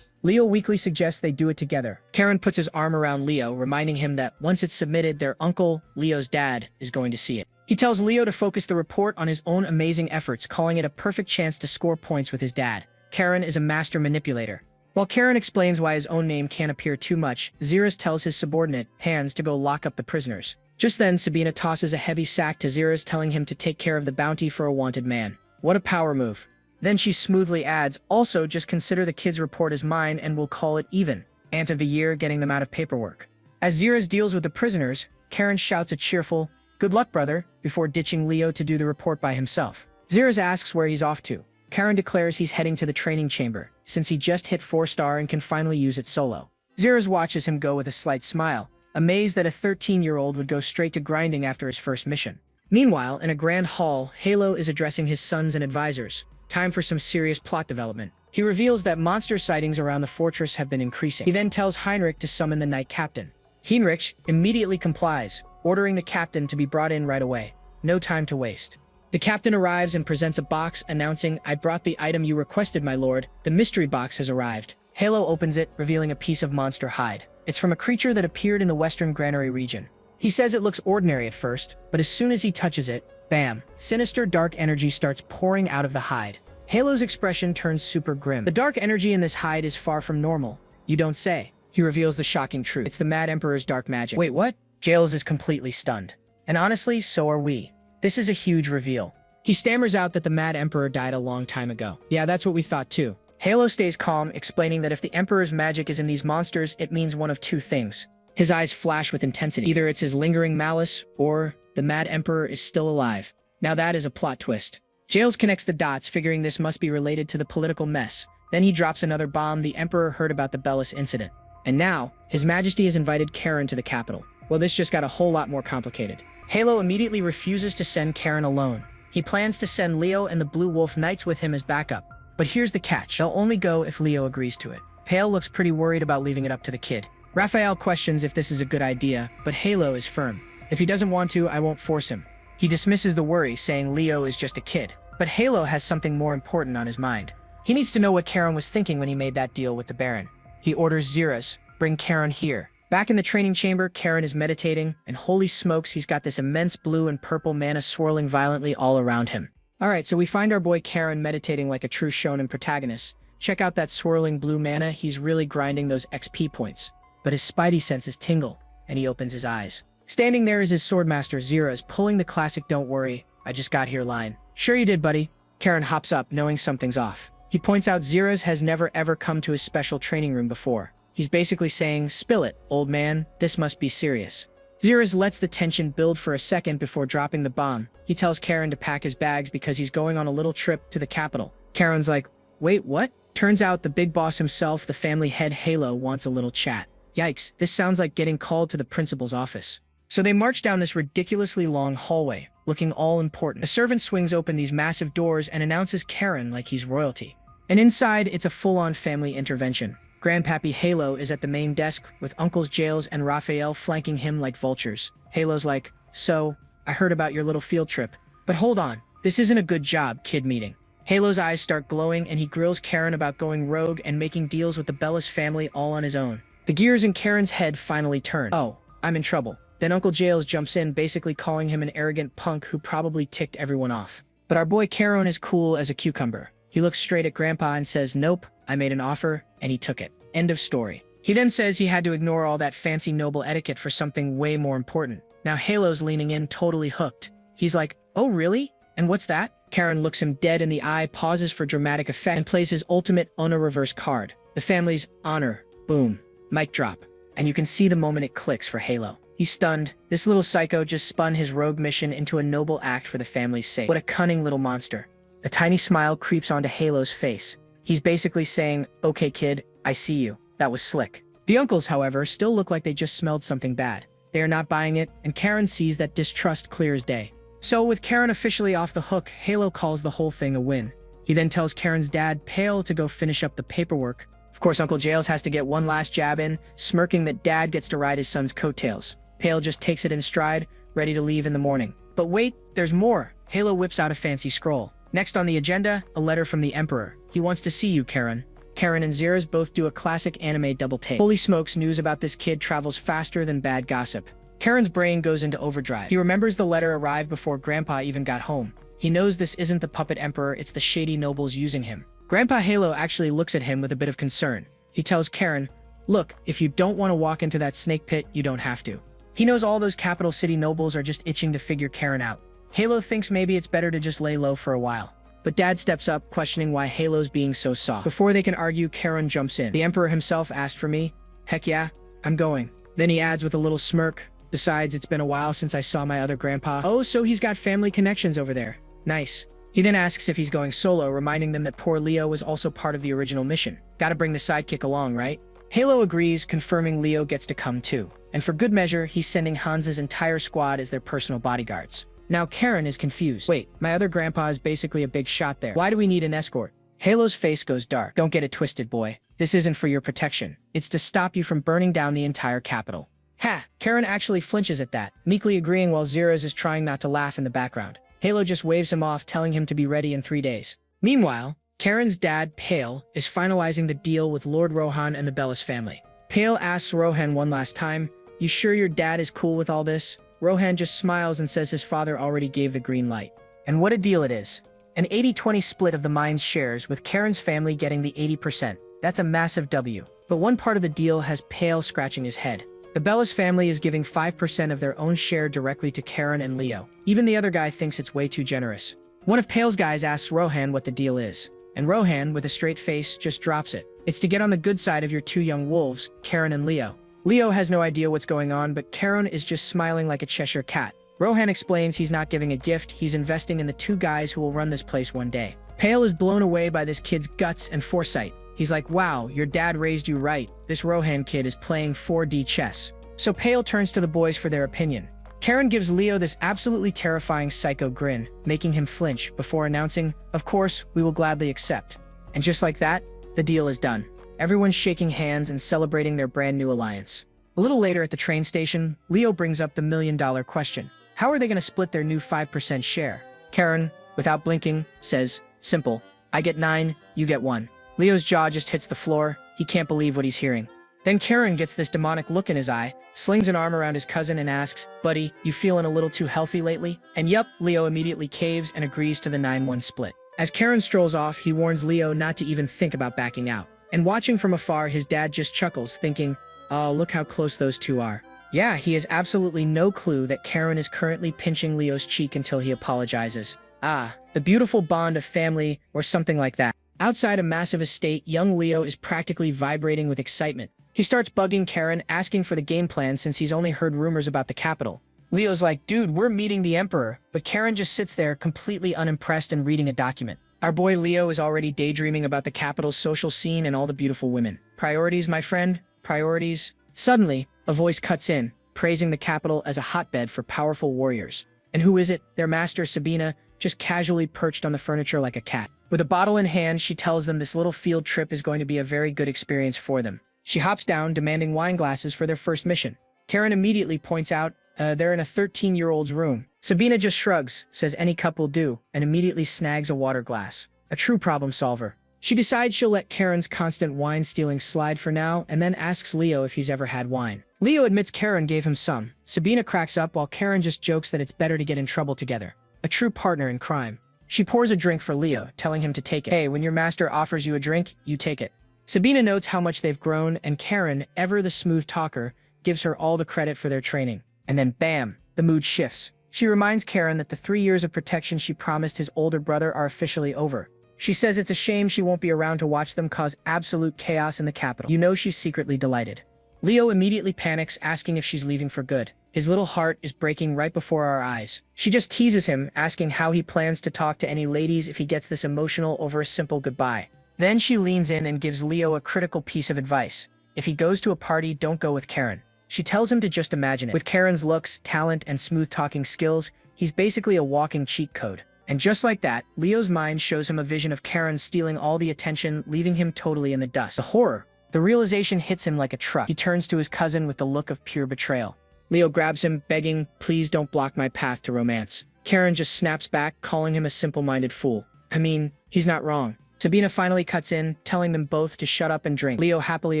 Leo weakly suggests they do it together. Karen puts his arm around Leo, reminding him that once it's submitted, their uncle, Leo's dad, is going to see it. He tells Leo to focus the report on his own amazing efforts, calling it a perfect chance to score points with his dad. Karen is a master manipulator. While Karen explains why his own name can't appear too much, Zera tells his subordinate, Hans, to go lock up the prisoners. Just then, Sabina tosses a heavy sack to Zera, telling him to take care of the bounty for a wanted man. What a power move. Then she smoothly adds, also just consider the kid's report as mine and we'll call it even. Aunt of the year, getting them out of paperwork. As Zeres deals with the prisoners, Karen shouts a cheerful, "Good luck, brother," before ditching Leo to do the report by himself. Zeres asks where he's off to. Karen declares he's heading to the training chamber, since he just hit 4-star and can finally use it solo. Zeres watches him go with a slight smile, amazed that a 13-year-old would go straight to grinding after his first mission. Meanwhile, in a grand hall, Halo is addressing his sons and advisors. Time for some serious plot development. He reveals that monster sightings around the fortress have been increasing. He then tells Heinrich to summon the Knight Captain. Heinrich immediately complies, ordering the captain to be brought in right away. No time to waste. The captain arrives and presents a box announcing, "I brought the item you requested, my lord. The mystery box has arrived." Halo opens it, revealing a piece of monster hide. It's from a creature that appeared in the Western Granary region. He says it looks ordinary at first, but as soon as he touches it, bam, sinister dark energy starts pouring out of the hide. Halo's expression turns super grim. The dark energy in this hide is far from normal. You don't say. He reveals the shocking truth. It's the Mad Emperor's dark magic. Wait, what? Jails is completely stunned. And honestly, so are we. This is a huge reveal. He stammers out that the Mad Emperor died a long time ago. Yeah, that's what we thought too. Halo stays calm, explaining that if the Emperor's magic is in these monsters, it means one of two things. His eyes flash with intensity. Either it's his lingering malice, or the Mad Emperor is still alive. Now that is a plot twist. Jails connects the dots, figuring this must be related to the political mess. Then he drops another bomb. The Emperor heard about the Bellis incident. And now, His Majesty has invited Karen to the capital. Well, this just got a whole lot more complicated. Halo immediately refuses to send Karen alone. He plans to send Leo and the Blue Wolf Knights with him as backup. But here's the catch. They'll only go if Leo agrees to it. Hale looks pretty worried about leaving it up to the kid. Raphael questions if this is a good idea, but Halo is firm. If he doesn't want to, I won't force him. He dismisses the worry, saying Leo is just a kid. But Halo has something more important on his mind. He needs to know what Karen was thinking when he made that deal with the Baron. He orders Zeres, "Bring Karen here." Back in the training chamber, Karen is meditating, and holy smokes, he's got this immense blue and purple mana swirling violently all around him. Alright, so we find our boy Karen meditating like a true shonen protagonist. Check out that swirling blue mana, he's really grinding those XP points. But his spidey senses tingle, and he opens his eyes. Standing there is his swordmaster Zeres, pulling the classic "Don't worry, I just got here" line. "Sure you did, buddy." Karen hops up, knowing something's off. He points out Zeres has never ever come to his special training room before. He's basically saying, "Spill it, old man, this must be serious." Zeres lets the tension build for a second before dropping the bomb. He tells Karen to pack his bags because he's going on a little trip to the capital. Karen's like, "Wait, what?" Turns out the big boss himself, the family head Halo, wants a little chat. Yikes, this sounds like getting called to the principal's office. So they march down this ridiculously long hallway, looking all important. A servant swings open these massive doors and announces Karen like he's royalty. And inside, it's a full-on family intervention. Grandpappy Halo is at the main desk, with Uncles Jails and Raphael flanking him like vultures. Halo's like, "So, I heard about your little field trip. But hold on, this isn't a good job, kid meeting." Halo's eyes start glowing and he grills Karen about going rogue and making deals with the Bellis family all on his own. The gears in Karen's head finally turn. "Oh, I'm in trouble." Then Uncle Jails jumps in, basically calling him an arrogant punk who probably ticked everyone off. But our boy Karen is cool as a cucumber. He looks straight at Grandpa and says, "Nope, I made an offer, and he took it." End of story. He then says he had to ignore all that fancy noble etiquette for something way more important. Now Halo's leaning in, totally hooked. He's like, "Oh really? And what's that?" Karen looks him dead in the eye, pauses for dramatic effect, and plays his ultimate honor reverse card. The family's honor. Boom. Mic drop. And you can see the moment it clicks for Halo. He's stunned. This little psycho just spun his rogue mission into a noble act for the family's sake. What a cunning little monster. A tiny smile creeps onto Halo's face. He's basically saying, "Okay kid, I see you. That was slick." The uncles, however, still look like they just smelled something bad. They are not buying it, and Karen sees that distrust clear as day. So with Karen officially off the hook, Halo calls the whole thing a win. He then tells Karen's dad, Pale, to go finish up the paperwork. Of course, Uncle Jails has to get one last jab in, smirking that dad gets to ride his son's coattails. Pale just takes it in stride, ready to leave in the morning. But wait, there's more. Halo whips out a fancy scroll. Next on the agenda, a letter from the Emperor. He wants to see you, Karen. Karen and Zeres both do a classic anime double take. Holy smokes, news about this kid travels faster than bad gossip. Karen's brain goes into overdrive. He remembers the letter arrived before Grandpa even got home. He knows this isn't the puppet emperor, it's the shady nobles using him. Grandpa Halo actually looks at him with a bit of concern. He tells Karen, "Look, if you don't want to walk into that snake pit, you don't have to." He knows all those capital city nobles are just itching to figure Karen out. Halo thinks maybe it's better to just lay low for a while. But Dad steps up, questioning why Halo's being so soft. Before they can argue, Karen jumps in. "The Emperor himself asked for me." "Heck yeah, I'm going." Then he adds with a little smirk, "Besides, it's been a while since I saw my other grandpa." Oh, so he's got family connections over there. Nice. He then asks if he's going solo, reminding them that poor Leo was also part of the original mission. Gotta bring the sidekick along, right? Halo agrees, confirming Leo gets to come too. And for good measure, he's sending Hans's entire squad as their personal bodyguards. Now Karen is confused. Wait, my other grandpa is basically a big shot there. Why do we need an escort? Halo's face goes dark. Don't get it twisted, boy. This isn't for your protection. It's to stop you from burning down the entire capital. Ha! Karen actually flinches at that, meekly agreeing while Zeros is trying not to laugh in the background. Halo just waves him off, telling him to be ready in 3 days. Meanwhile, Karen's dad, Pale, is finalizing the deal with Lord Rohan and the Bellis family. Pale asks Rohan one last time, "You sure your dad is cool with all this?" Rohan just smiles and says his father already gave the green light. And what a deal it is. An 80-20 split of the mine's shares, with Karen's family getting the 80%. That's a massive W. But one part of the deal has Pale scratching his head. The Bellis family is giving 5% of their own share directly to Karen and Leo. Even the other guy thinks it's way too generous. One of Pale's guys asks Rohan what the deal is. And Rohan, with a straight face, just drops it. It's to get on the good side of your two young wolves, Karen and Leo. Leo has no idea what's going on, but Karen is just smiling like a Cheshire cat. Rohan explains he's not giving a gift, he's investing in the two guys who will run this place one day. Pale is blown away by this kid's guts and foresight. He's like, "Wow, your dad raised you right. This Rohan kid is playing 4D chess." So Pale turns to the boys for their opinion. Karen gives Leo this absolutely terrifying psycho grin, making him flinch before announcing, "Of course, we will gladly accept." And just like that, the deal is done. Everyone's shaking hands and celebrating their brand new alliance. A little later at the train station, Leo brings up the million-dollar question. How are they going to split their new 5% share? Karen, without blinking, says, "Simple. I get 9, you get 1. Leo's jaw just hits the floor. He can't believe what he's hearing. Then Karen gets this demonic look in his eye, slings an arm around his cousin and asks, "Buddy, you feeling a little too healthy lately?" And yup, Leo immediately caves and agrees to the 9-1 split. As Karen strolls off, he warns Leo not to even think about backing out. And watching from afar, his dad just chuckles, thinking, "Oh, look how close those two are." Yeah, he has absolutely no clue that Karen is currently pinching Leo's cheek until he apologizes. Ah, the beautiful bond of family, or something like that. Outside a massive estate, young Leo is practically vibrating with excitement. He starts bugging Karen, asking for the game plan since he's only heard rumors about the capital. Leo's like, "Dude, we're meeting the Emperor," but Karen just sits there completely unimpressed and reading a document. Our boy Leo is already daydreaming about the capital's social scene and all the beautiful women. Priorities, my friend, priorities. Suddenly, a voice cuts in, praising the capital as a hotbed for powerful warriors. And who is it? Their master, Sabina, just casually perched on the furniture like a cat. With a bottle in hand, she tells them this little field trip is going to be a very good experience for them. She hops down, demanding wine glasses for their first mission. Karen immediately points out, they're in a 13-year-old's room. Sabina just shrugs, says any cup will do, and immediately snags a water glass. A true problem solver. She decides she'll let Karen's constant wine stealing slide for now, and then asks Leo if he's ever had wine. Leo admits Karen gave him some. Sabina cracks up while Karen just jokes that it's better to get in trouble together. A true partner in crime. She pours a drink for Leo, telling him to take it. Hey, when your master offers you a drink, you take it. Sabina notes how much they've grown, and Karen, ever the smooth talker, gives her all the credit for their training. And then bam, the mood shifts. She reminds Karen that the 3 years of protection she promised his older brother are officially over. She says it's a shame she won't be around to watch them cause absolute chaos in the capital. You know she's secretly delighted. Leo immediately panics, asking if she's leaving for good. His little heart is breaking right before our eyes. She just teases him, asking how he plans to talk to any ladies if he gets this emotional over a simple goodbye. Then she leans in and gives Leo a critical piece of advice. If he goes to a party, don't go with Karen. She tells him to just imagine it. With Karen's looks, talent, and smooth-talking skills, he's basically a walking cheat code. And just like that, Leo's mind shows him a vision of Karen stealing all the attention, leaving him totally in the dust. The horror. The realization hits him like a truck. He turns to his cousin with the look of pure betrayal. Leo grabs him, begging, "Please don't block my path to romance." Karen just snaps back, calling him a simple-minded fool. I mean, he's not wrong. Sabina finally cuts in, telling them both to shut up and drink. Leo happily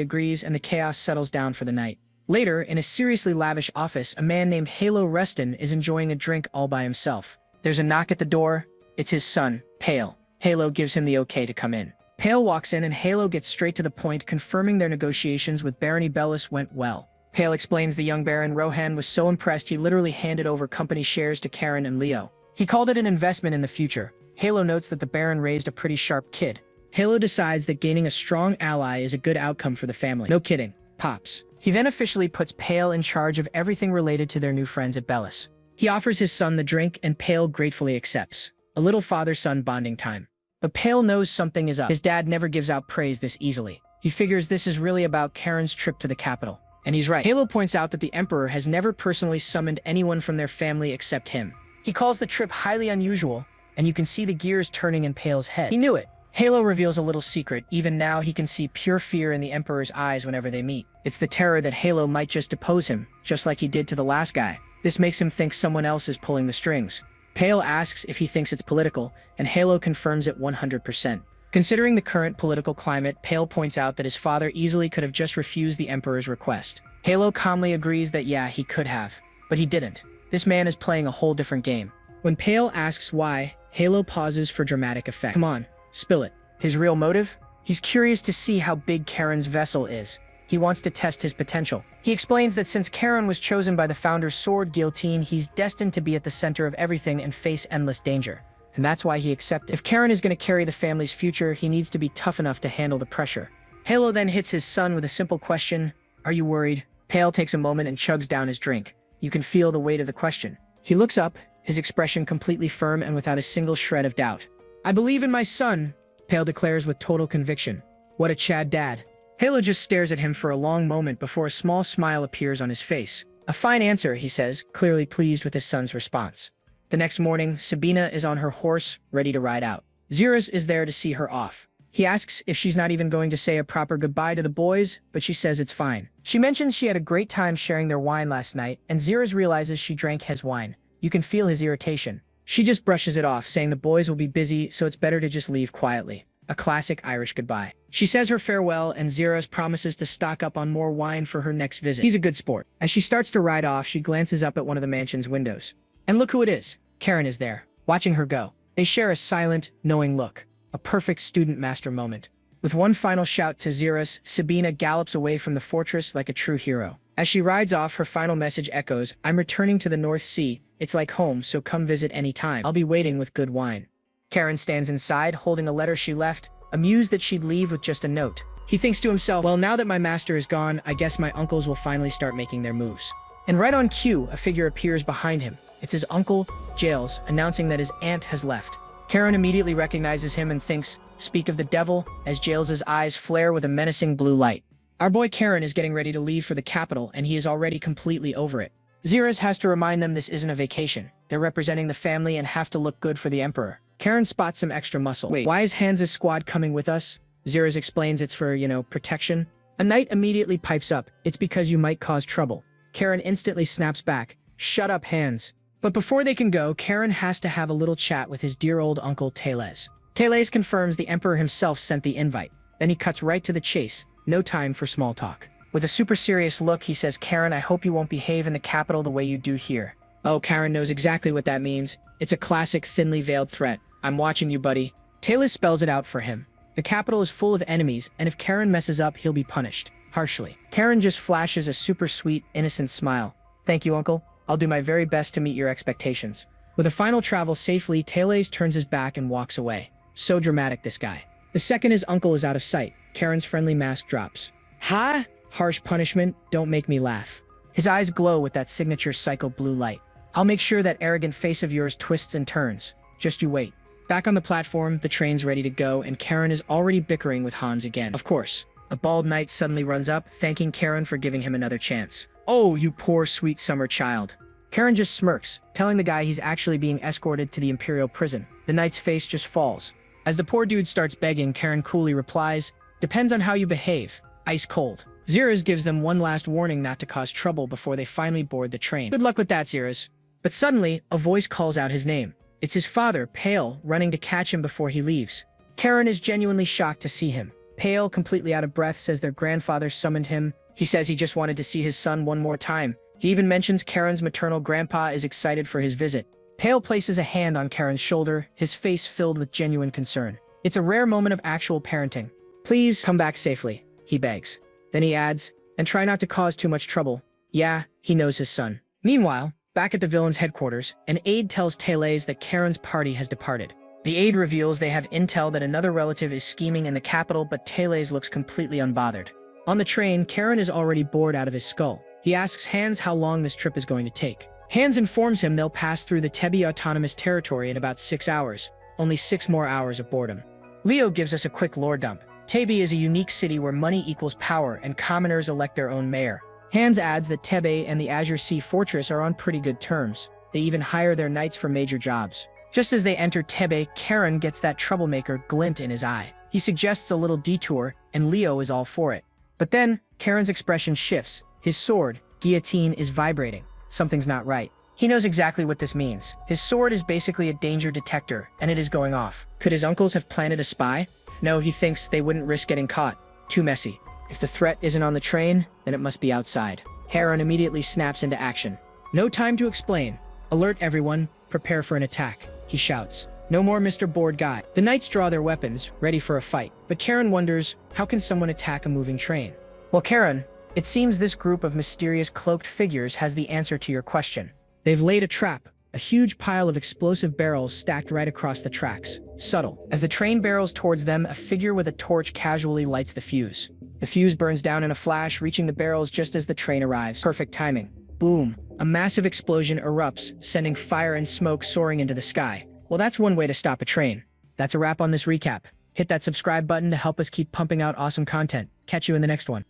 agrees, and the chaos settles down for the night. Later, in a seriously lavish office, a man named Halo Reston is enjoying a drink all by himself. There's a knock at the door. It's his son, Pale. Halo gives him the okay to come in. Pale walks in, and Halo gets straight to the point, confirming their negotiations with Barony Bellis went well. Pale explains the young Baron Rohan was so impressed he literally handed over company shares to Karen and Leo. He called it an investment in the future. Halo notes that the Baron raised a pretty sharp kid. Halo decides that gaining a strong ally is a good outcome for the family. No kidding. pops. He then officially puts Pale in charge of everything related to their new friends at Bellis. He offers his son the drink and Pale gratefully accepts. A little father-son bonding time. But Pale knows something is up. His dad never gives out praise this easily. He figures this is really about Karen's trip to the capital. And he's right. Halo points out that the Emperor has never personally summoned anyone from their family except him. He calls the trip highly unusual, and you can see the gears turning in Pale's head. He knew it. Halo reveals a little secret. Even now, he can see pure fear in the Emperor's eyes whenever they meet. It's the terror that Halo might just depose him, just like he did to the last guy. This makes him think someone else is pulling the strings. Pale asks if he thinks it's political, and Halo confirms it 100%. Considering the current political climate, Pale points out that his father easily could have just refused the Emperor's request. Halo calmly agrees that yeah, he could have, but he didn't. This man is playing a whole different game. When Pale asks why, Halo pauses for dramatic effect. Come on, spill it. His real motive? He's curious to see how big Karen's vessel is. He wants to test his potential. He explains that since Karen was chosen by the founder's sword guillotine, he's destined to be at the center of everything and face endless danger. And that's why he accepted. If Karen is going to carry the family's future, he needs to be tough enough to handle the pressure. Halo then hits his son with a simple question. Are you worried? Pale takes a moment and chugs down his drink. You can feel the weight of the question. He looks up, his expression completely firm and without a single shred of doubt. I believe in my son, Pale declares with total conviction. What a Chad dad. Halo just stares at him for a long moment before a small smile appears on his face. A fine answer, he says, clearly pleased with his son's response. The next morning, Sabina is on her horse, ready to ride out. Zeros is there to see her off. He asks if she's not even going to say a proper goodbye to the boys, but she says it's fine. She mentions she had a great time sharing their wine last night, and Zeros realizes she drank his wine. You can feel his irritation. She just brushes it off, saying the boys will be busy, so it's better to just leave quietly. A classic Irish goodbye. She says her farewell, and Zeros promises to stock up on more wine for her next visit. He's a good sport. As she starts to ride off, she glances up at one of the mansion's windows. And look who it is. Karen is there, watching her go. They share a silent, knowing look. A perfect student-master moment. With one final shout to Zeros, Sabina gallops away from the fortress like a true hero. As she rides off, her final message echoes, I'm returning to the North Sea. It's like home, so come visit any time. I'll be waiting with good wine. Karen stands inside, holding a letter she left, amused that she'd leave with just a note. He thinks to himself, well, now that my master is gone, I guess my uncles will finally start making their moves. And right on cue, a figure appears behind him. It's his uncle, Jails, announcing that his aunt has left. Karen immediately recognizes him and thinks, speak of the devil, as Jails's eyes flare with a menacing blue light. Our boy Karen is getting ready to leave for the capital, and he is already completely over it. Zeros has to remind them this isn't a vacation. They're representing the family and have to look good for the Emperor. Karen spots some extra muscle. Wait, why is Hans' squad coming with us? Zeros explains it's for, protection. A knight immediately pipes up. It's because you might cause trouble. Karen instantly snaps back. Shut up, Hans. But before they can go, Karen has to have a little chat with his dear old uncle Teles. Teles confirms the Emperor himself sent the invite. Then he cuts right to the chase. No time for small talk. With a super serious look, he says, Karen, I hope you won't behave in the capital the way you do here. Oh, Karen knows exactly what that means. It's a classic thinly veiled threat. I'm watching you, buddy. Teles spells it out for him. The capital is full of enemies, and if Karen messes up, he'll be punished. Harshly. Karen just flashes a super sweet, innocent smile. Thank you, uncle. I'll do my very best to meet your expectations. With a final travel safely, Teles turns his back and walks away. So dramatic, this guy. The second his uncle is out of sight, Karen's friendly mask drops. Ha! Harsh punishment, don't make me laugh. His eyes glow with that signature psycho blue light. I'll make sure that arrogant face of yours twists and turns. Just you wait. Back on the platform, the train's ready to go, and Karen is already bickering with Hans again. Of course, a bald knight suddenly runs up, thanking Karen for giving him another chance. Oh, you poor sweet summer child. Karen just smirks, telling the guy he's actually being escorted to the Imperial prison. The knight's face just falls. As the poor dude starts begging, Karen coolly replies, depends on how you behave. Ice cold. Zeros gives them one last warning not to cause trouble before they finally board the train. Good luck with that, Zeros. But suddenly, a voice calls out his name. It's his father, Pale, running to catch him before he leaves. Karen is genuinely shocked to see him. Pale, completely out of breath, says their grandfather summoned him. He says he just wanted to see his son one more time. He even mentions Karen's maternal grandpa is excited for his visit. Pale places a hand on Karen's shoulder, his face filled with genuine concern. It's a rare moment of actual parenting. Please come back safely, he begs. Then he adds, and try not to cause too much trouble. Yeah, he knows his son. Meanwhile, back at the villain's headquarters, an aide tells Teles that Karen's party has departed. The aide reveals they have intel that another relative is scheming in the capital, but Teles looks completely unbothered. On the train, Karen is already bored out of his skull. He asks Hans how long this trip is going to take. Hans informs him they'll pass through the Tebi Autonomous Territory in about 6 hours. Only 6 more hours of boredom. Leo gives us a quick lore dump. Tebi is a unique city where money equals power and commoners elect their own mayor. Hans adds that Tebe and the Azure Sea Fortress are on pretty good terms. They even hire their knights for major jobs. Just as they enter Tebe, Karen gets that troublemaker glint in his eye. He suggests a little detour, and Leo is all for it. But then, Karen's expression shifts. His sword, guillotine, is vibrating. Something's not right. He knows exactly what this means. His sword is basically a danger detector, and it is going off. Could his uncles have planted a spy? No, he thinks they wouldn't risk getting caught. Too messy. If the threat isn't on the train, then it must be outside. Heron immediately snaps into action. No time to explain. Alert everyone, prepare for an attack, he shouts. No more Mr. Bored Guy. The knights draw their weapons, ready for a fight. But Karen wonders, how can someone attack a moving train? Well, Karen, it seems this group of mysterious cloaked figures has the answer to your question. They've laid a trap, a huge pile of explosive barrels stacked right across the tracks. Subtle. As the train barrels towards them, a figure with a torch casually lights the fuse. The fuse burns down in a flash, reaching the barrels just as the train arrives. Perfect timing. Boom. A massive explosion erupts, sending fire and smoke soaring into the sky. Well, that's one way to stop a train. That's a wrap on this recap. Hit that subscribe button to help us keep pumping out awesome content. Catch you in the next one.